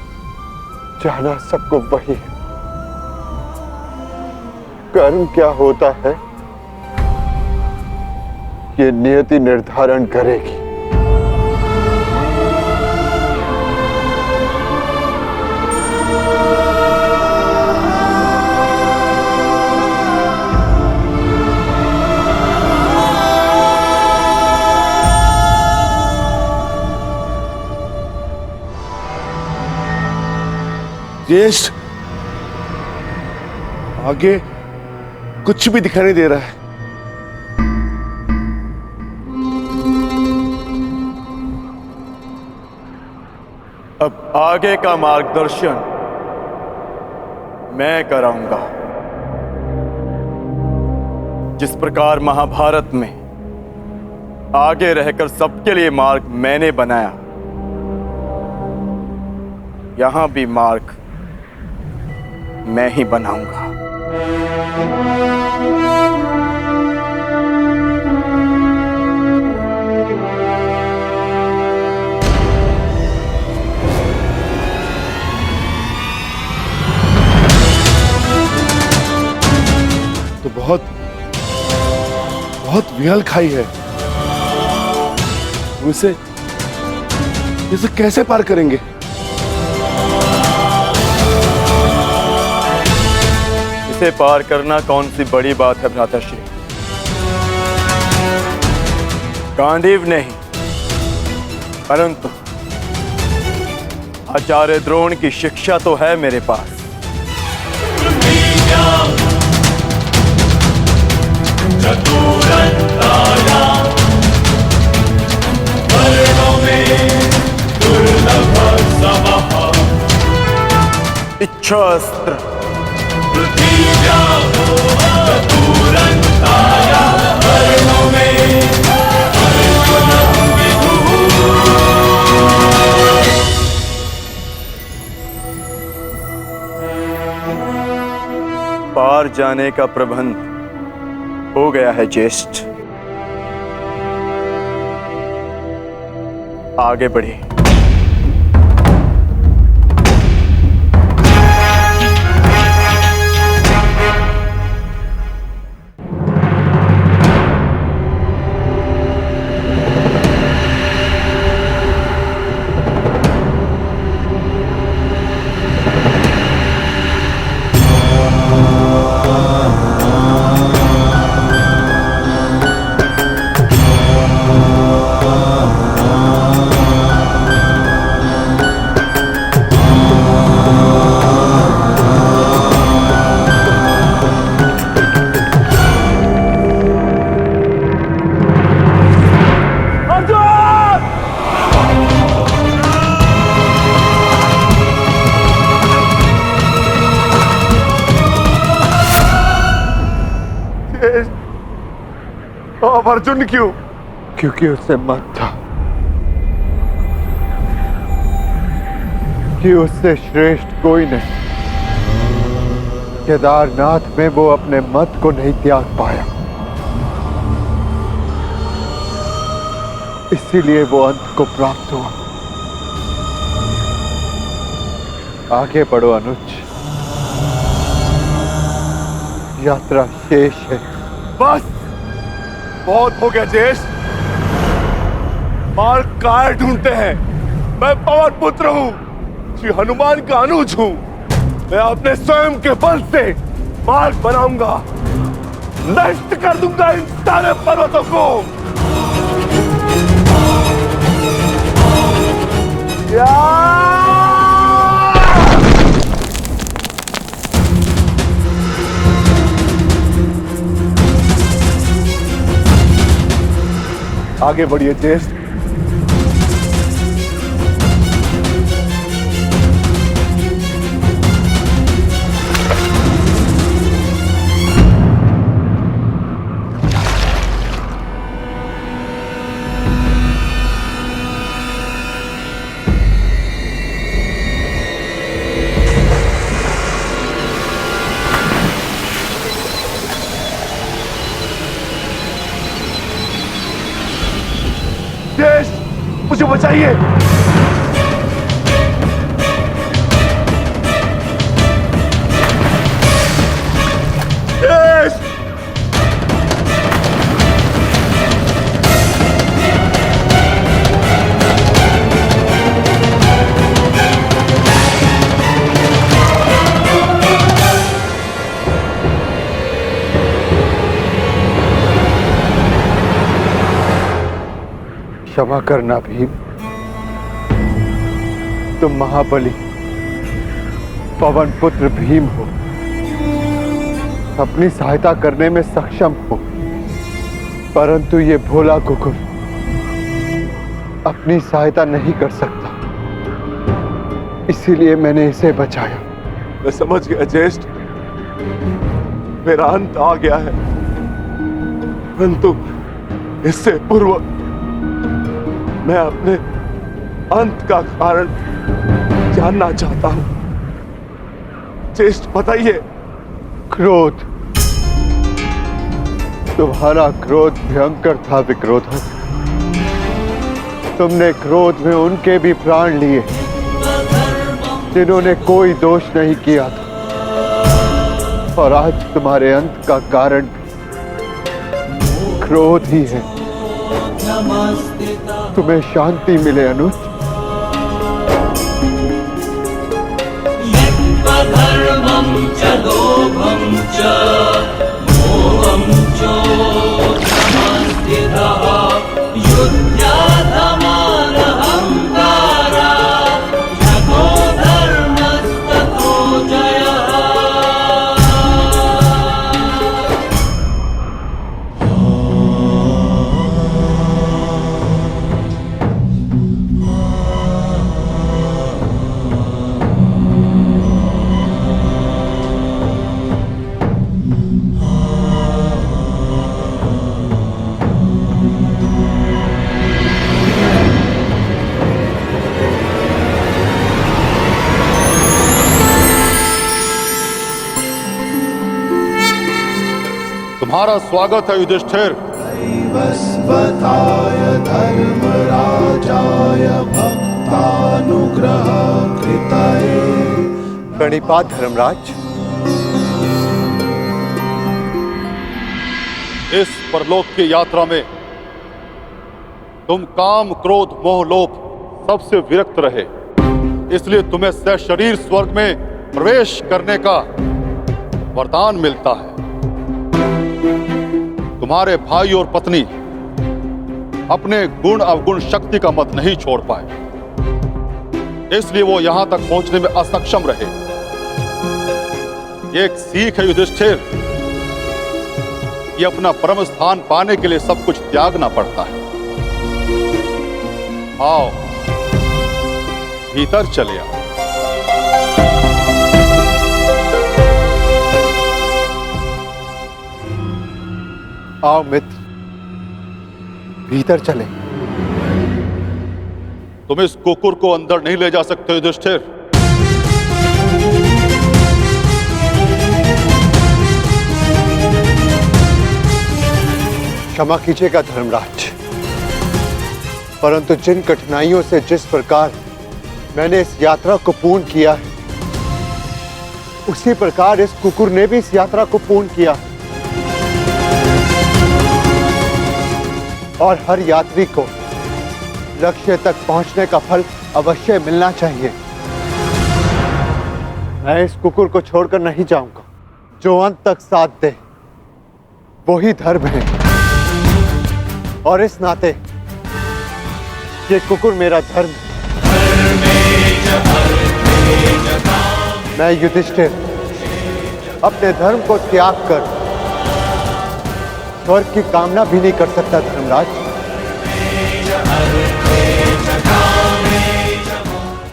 S9: जाना सबको वही है। कर्म क्या होता है ये नियति निर्धारण करेगी।
S13: ज्येष्ठ, आगे कुछ भी दिखाई नहीं दे रहा है।
S3: अब आगे का मार्गदर्शन मैं कराऊंगा। जिस प्रकार महाभारत में आगे रहकर सबके लिए मार्ग मैंने बनाया, यहां भी मार्ग मैं ही बनाऊंगा।
S13: तो बहुत बहुत विहल खाई है। इसे कैसे पार करेंगे?
S3: इसे पार करना कौन सी बड़ी बात है भ्राताश्री। गांडीव नहीं, परंतु आचार्य द्रोण की शिक्षा तो है मेरे पास।
S21: शस्त्र। पार जाने का प्रबंध हो गया है ज्येष्ठ। आगे बढ़िए।
S9: अब अर्जुन क्यों? क्योंकि उससे मत था कि उससे श्रेष्ठ कोई नहीं। केदारनाथ में वो अपने मत को नहीं त्याग पाया, इसीलिए वो अंत को प्राप्त हुआ। आगे बढ़ो अनुज, यात्रा शेष है।
S13: बस बहुत हो गया ज्येष्ठ। मार्ग कार ढूंढते हैं। मैं पवन पुत्र हूं, श्री हनुमान का अनुज हूं। मैं अपने स्वयं के बल से मार्ग बनाऊंगा, नष्ट कर दूंगा इन सारे पर्वतों को। आगे बढ़िए ज्येष्ठ। मुझे बचाइए।
S9: क्षमा करना भीम, तुम महाबली पवन पुत्र भीम हो, अपनी सहायता करने में सक्षम हो, परंतु ये भोला कुकुर अपनी सहायता नहीं कर सकता, इसीलिए मैंने इसे बचाया।
S13: मैं समझ गया ज्येष्ठ, मेरा अंत आ गया है, परंतु इससे पूर्व मैं अपने अंत का कारण जानना चाहता हूं। ज्येष्ठ बताइए।
S9: क्रोध, तुम्हारा क्रोध भयंकर था विक्रोधन। तुमने क्रोध में उनके भी प्राण लिए जिन्होंने कोई दोष नहीं किया था, और आज तुम्हारे अंत का कारण क्रोध ही है। तुम्हें शांति मिले अनुज।
S7: धर्मं च लोभं च मोहं चोषमस्थितः युध्याधमानहंकारा यतो धर्मस्ततो जयः।
S4: तुम्हारा स्वागत है युधिष्ठिर।
S7: वस्वताय धर्मराजाय भक्तानुग्रह कृतये।
S9: प्रणिपात धर्मराज।
S4: इस परलोक की यात्रा में तुम काम, क्रोध, मोह, लोभ सबसे विरक्त रहे, इसलिए तुम्हें सशरीर स्वर्ग में प्रवेश करने का वरदान मिलता है। तुम्हारे भाई और पत्नी अपने गुण अवगुण शक्ति का मत नहीं छोड़ पाए, इसलिए वो यहां तक पहुंचने में असक्षम रहे। ये एक सीख है युधिष्ठिर कि अपना परम स्थान पाने के लिए सब कुछ त्यागना पड़ता है। आओ भीतर चले आओ।
S9: आओ मित्र, भीतर चले।
S4: तुम इस कुकुर को अंदर नहीं ले जा सकते युधिष्ठिर।
S9: क्षमा कीजिएगा धर्मराज, परंतु जिन कठिनाइयों से जिस प्रकार मैंने इस यात्रा को पूर्ण किया है, उसी प्रकार इस कुकुर ने भी इस यात्रा को पूर्ण किया है। और हर यात्री को लक्ष्य तक पहुंचने का फल अवश्य मिलना चाहिए। मैं इस कुकुर को छोड़कर नहीं जाऊंगा। जो अंत तक साथ दे वही धर्म है, और इस नाते ये कुकुर मेरा धर्म है। मैं युधिष्ठिर अपने धर्म को त्याग कर स्वर्ग की कामना भी नहीं कर सकता धर्मराज।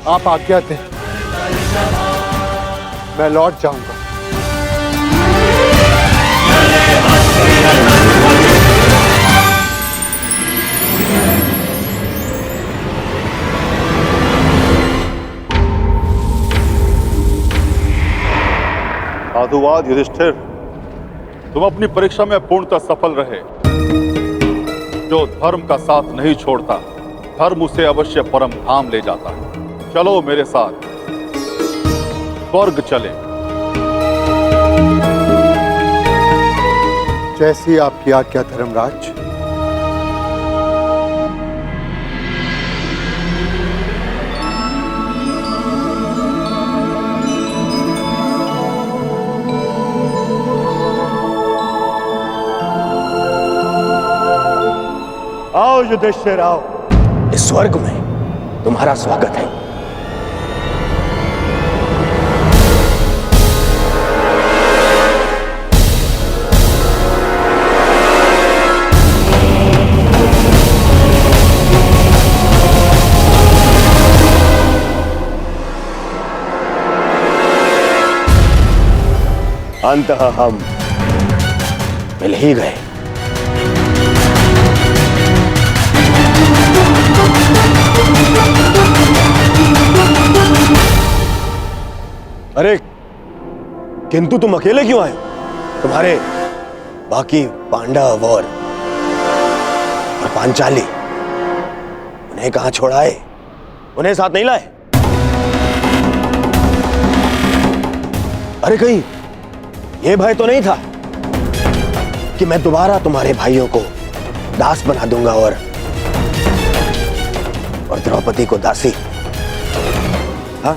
S9: आप आज्ञा दें, मैं लौट जाऊंगा।
S4: साधुवाद युधिष्ठिर, तुम अपनी परीक्षा में पूर्णतः सफल रहे। जो धर्म का साथ नहीं छोड़ता, धर्म उसे अवश्य परम धाम ले जाता है। चलो मेरे साथ स्वर्ग चले।
S9: जैसी आपकी आज्ञा धर्मराज। आओ युधिष्ठिर आओ।
S17: इस स्वर्ग में तुम्हारा स्वागत है। अंततः हम मिल ही गए। अरे किंतु तुम अकेले क्यों आए हो? तुम्हारे बाकी पांडव और पांचाली उन्हें कहां छोड़ाए? उन्हें साथ नहीं लाए? अरे कहीं ये भय तो नहीं था कि मैं दोबारा तुम्हारे भाइयों को दास बना दूंगा और द्रौपदी को दासी? हाँ?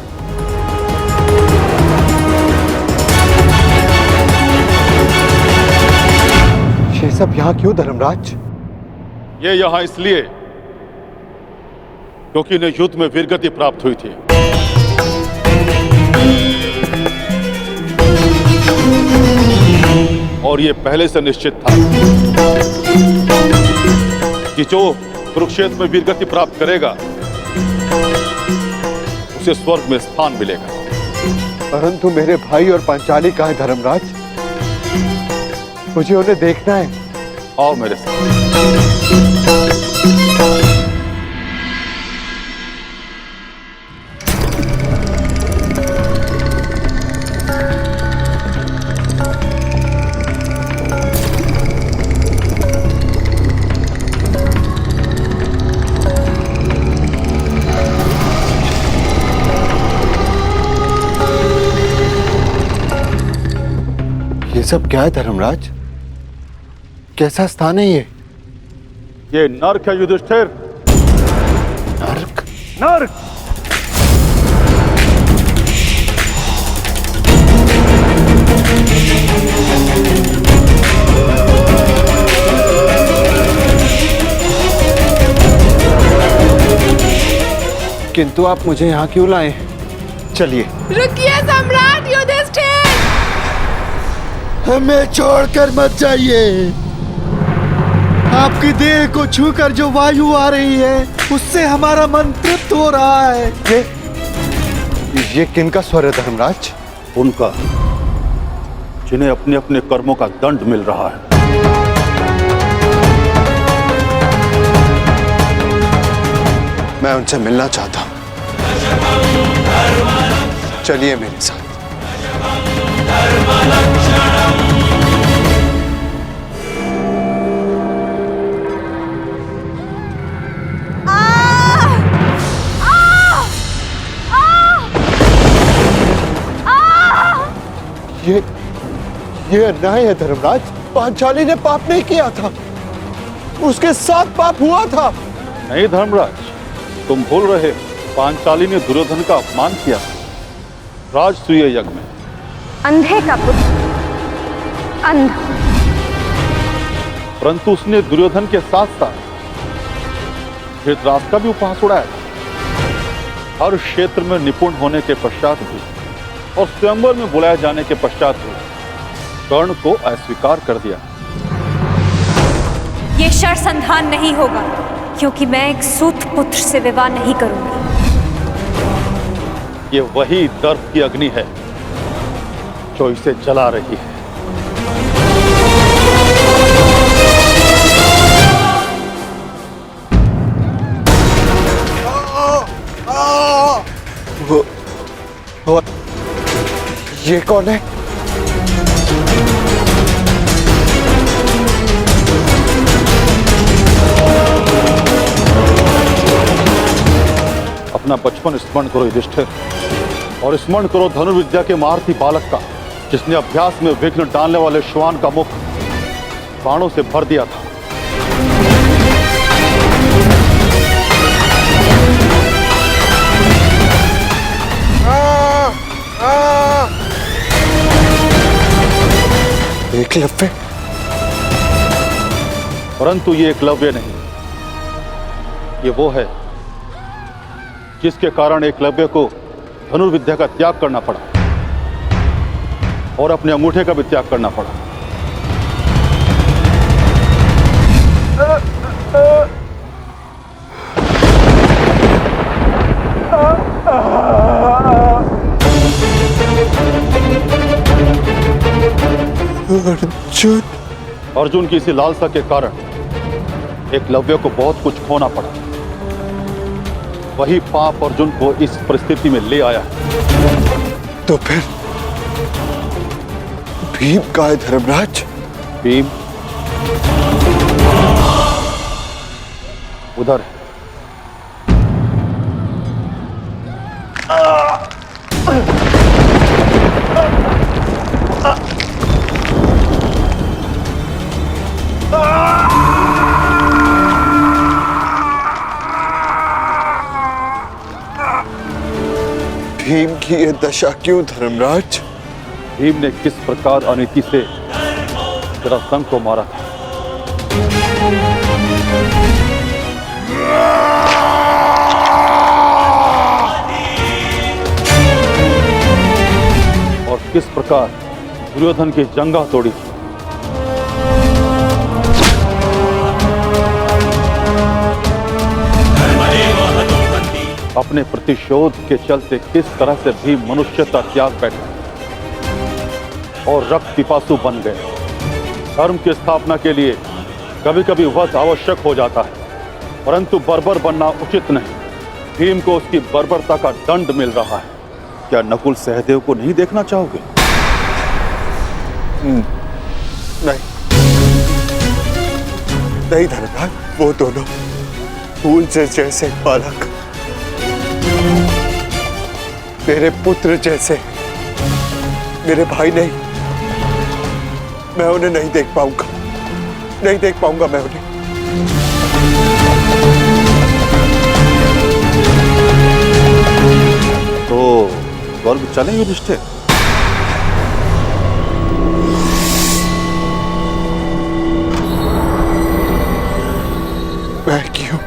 S9: ये सब यहां क्यों धर्मराज?
S4: ये यहां इसलिए क्योंकि इन्हें युद्ध में वीरगति प्राप्त हुई थी। और ये पहले से निश्चित था कि जो कुरुक्षेत्र में वीरगति प्राप्त करेगा उसे स्वर्ग में स्थान मिलेगा।
S9: परंतु मेरे भाई और पांचाली कहाँ है धर्मराज? मुझे उन्हें देखना है।
S4: आओ मेरे साथ।
S9: सब क्या है धर्मराज? कैसा स्थान है
S4: ये नर्क है युधिष्ठिर।
S9: नर्क?
S4: नर्क।
S9: किंतु आप मुझे यहाँ क्यों लाए? चलिए।
S8: रुकिए सम्राट युधिष्ठिर।
S6: हमें छोड़कर मत जाइए। आपकी देह को छूकर जो वायु आ रही है उससे हमारा मन तृप्त हो रहा है।
S9: ये किनका स्वर है धर्मराज?
S4: उनका, जिन्हें अपने अपने कर्मों का दंड मिल रहा है।
S9: मैं उनसे मिलना चाहता हूं। चलिए मेरे साथ। ये अन्याय है धर्मराज। पांचाली ने पाप नहीं किया था, उसके साथ पाप हुआ था।
S4: नहीं धर्मराज, तुम भूल रहे। पांचाली ने दुर्योधन का अपमान किया राजसूय यज्ञ में।
S12: अंधे का पुत्र अंधा।
S4: परंतु उसने दुर्योधन के साथ साथ धृतराष्ट्र का भी उपहास उड़ाया था। हर क्षेत्र में निपुण होने के पश्चात भी और स्वयंवर में बुलाए जाने के पश्चात भी कर्ण को अस्वीकार कर दिया।
S12: ये शरसंधान नहीं होगा, क्योंकि मैं एक सूत पुत्र से विवाह नहीं करूंगी।
S4: ये वही दर्प की अग्नि है जो इसे जला रही है।
S9: वो ये कौन है?
S4: अपना बचपन स्मरण करो युधिष्ठिर, और स्मरण करो धनुर्विद्या के महारथी बालक का, जिसने अभ्यास में विघ्न डालने वाले श्वान का मुख बाणों से भर दिया था।
S9: एकलव्य?
S4: परंतु ये एकलव्य नहीं, ये वो है जिसके कारण एकलव्य को धनुर्विद्या का त्याग करना पड़ा और अपने अंगूठे का भी त्याग करना पड़ा।
S9: अर्जुन।
S4: अर्जुन की इसी लालसा के कारण एकलव्य को बहुत कुछ खोना पड़ा। वही पाप अर्जुन को इस परिस्थिति में ले आया है।
S9: तो फिर भीम का है धर्मराज?
S4: भीम उधर है।
S9: भीम की ये दशा क्यों धर्मराज?
S4: भीम ने किस प्रकार अनीति से जरासंध को मारा था। और किस प्रकार दुर्योधन की जंगा तोड़ी थी। अपने प्रतिशोध के चलते किस तरह से भी मनुष्यता त्याग बैठा और रक्त पिपासु बन गए। धर्म की स्थापना के लिए कभी कभी वध आवश्यक हो जाता है, परंतु बर्बर बनना उचित नहीं। भीम को उसकी बर्बरता का दंड मिल रहा है। क्या नकुल सहदेव को नहीं देखना चाहोगे?
S9: नहीं नहीं धर्मराज, वो दोनों फूल से जैसे बालक, मेरे पुत्र जैसे, मेरे भाई नहीं, मैं उन्हें नहीं देख पाऊंगा, नहीं देख पाऊंगा मैं उन्हें।
S4: तो स्वर्ग चलें युधिष्ठिर?
S9: मैं क्यों?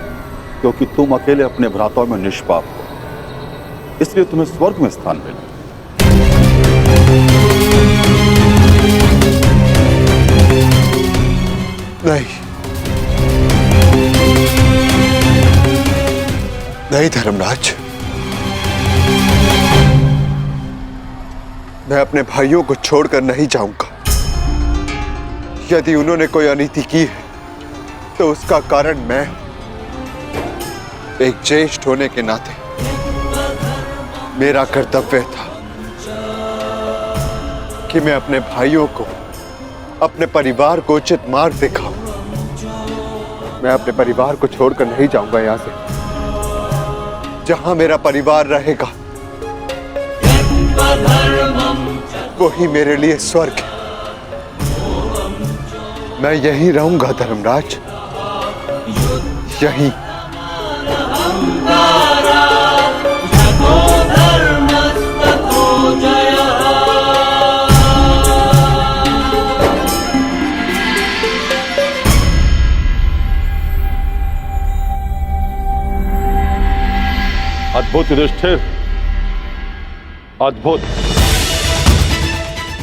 S4: क्योंकि तुम अकेले अपने भ्राताओं में निष्पाप हो, इसलिए तुम्हें स्वर्ग में स्थान मिला।
S9: नहीं, नहीं धर्मराज, मैं अपने भाइयों को छोड़कर नहीं जाऊंगा। यदि उन्होंने कोई अनीति की है तो उसका कारण मैं एक ज्येष्ठ होने के नाते मेरा कर्तव्य था कि मैं अपने भाइयों को, अपने परिवार को उचित मार्ग दिखाऊं। मैं अपने परिवार को छोड़कर नहीं जाऊंगा यहां से। जहां मेरा परिवार रहेगा वही मेरे लिए स्वर्ग है। मैं यहीं रहूंगा धर्मराज, यहीं।
S4: अद्भुत युधिष्ठिर, अद्भुत।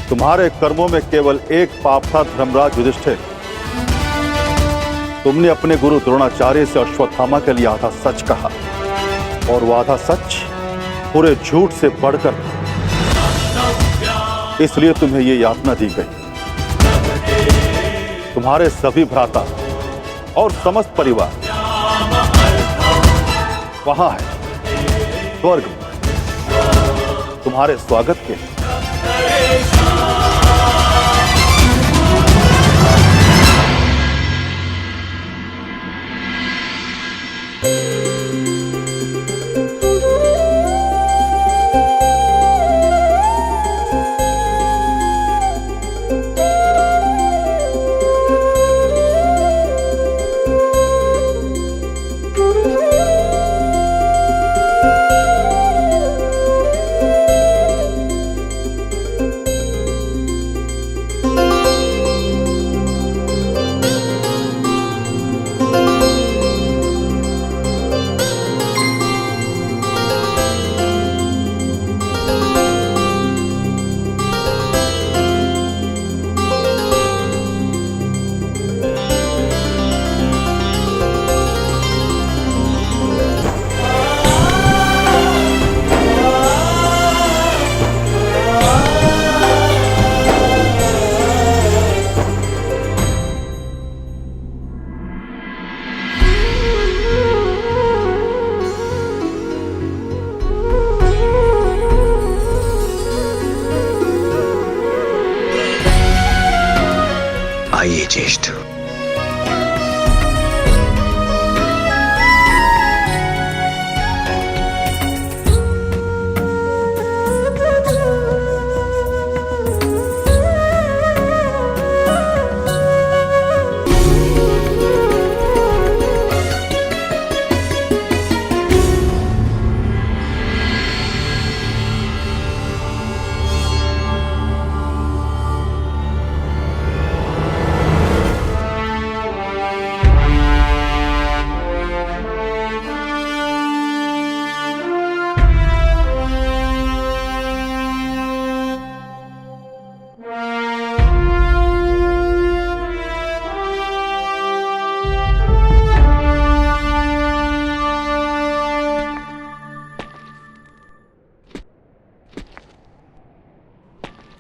S4: तुम्हारे कर्मों में केवल एक पाप था धर्मराज युधिष्ठिर। तुमने अपने गुरु द्रोणाचार्य से अश्वत्थामा के लिए आधा सच कहा, और वो आधा सच पूरे झूठ से बढ़कर था। इसलिए तुम्हें ये यातना दी गई। तुम्हारे सभी भ्राता और समस्त परिवार वहां है स्वर्ग में, तुम्हारे स्वागत के।
S17: आइए ज्येष्ठ।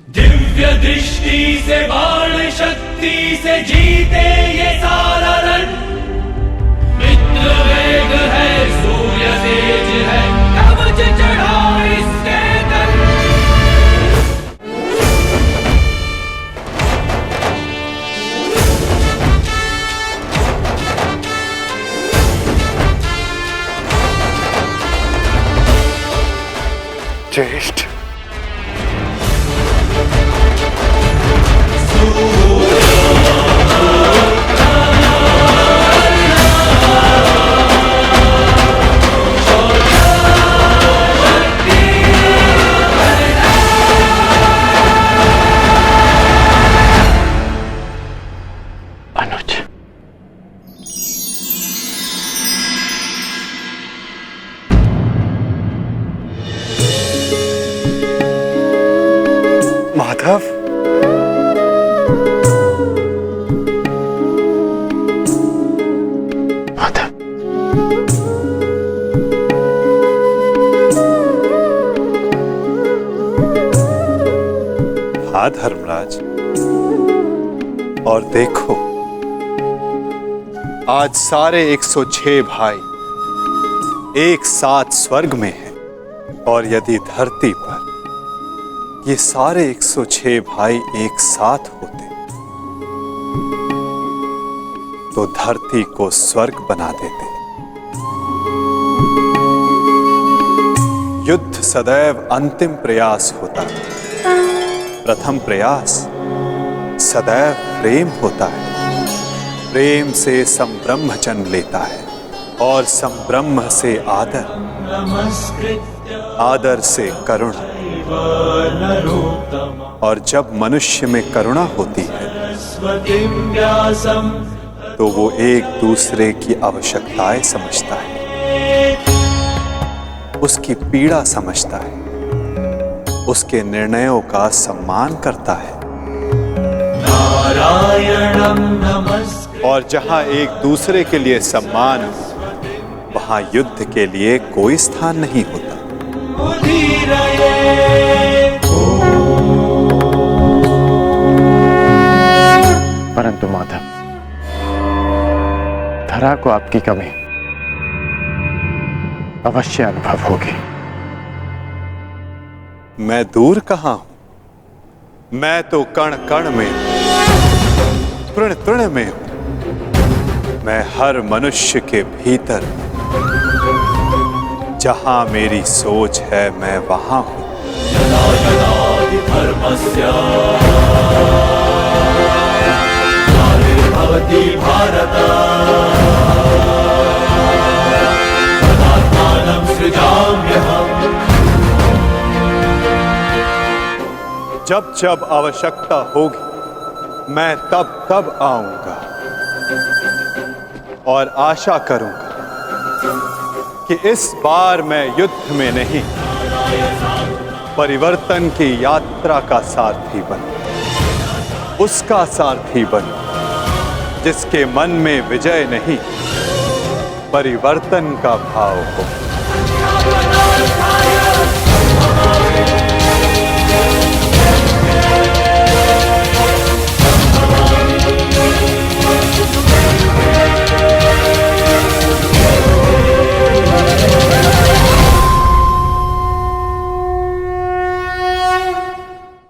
S7: दिव्य दृष्टि से बाण शक्ति से जीते ये सारा रण। मित्र वेग है, सूर्य तेज है, कवच चढ़ा इसके तन।
S9: ज्येष्ठ,
S7: सूर्य
S9: माधव,
S1: हाँ धर्मराज, और देखो आज सारे 106 भाई एक साथ स्वर्ग में हैं, और यदि धरती पर ये सारे 106 भाई एक साथ होते तो धरती को स्वर्ग बना देते। युद्ध सदैव अंतिम प्रयास होता है, प्रथम प्रयास सदैव प्रेम होता है। प्रेम से संब्रह्म जन्म लेता है, और संब्रह्म से आदर, आदर से करुणा, और जब मनुष्य में करुणा होती है तो वो एक दूसरे की आवश्यकताएं समझता है, उसकी पीड़ा समझता है, उसके निर्णयों का सम्मान करता है। और जहां एक दूसरे के लिए सम्मान हो, वहां युद्ध के लिए कोई स्थान नहीं होता।
S5: परंतु माधव, धरा को आपकी कमी अवश्य अनुभव होगी।
S1: मैं दूर कहां हूं, मैं तो कण कण में हूं, तृण तृण में हूं। मैं हर मनुष्य के भीतर हूं। जहां मेरी सोच है मैं वहां हूं। जब जब आवश्यकता होगी मैं तब तब आऊंगा, और आशा करूंगा कि इस बार मैं युद्ध में नहीं, परिवर्तन की यात्रा का सारथी बनूं, उसका सारथी बनूं जिसके मन में विजय नहीं, परिवर्तन का भाव हो।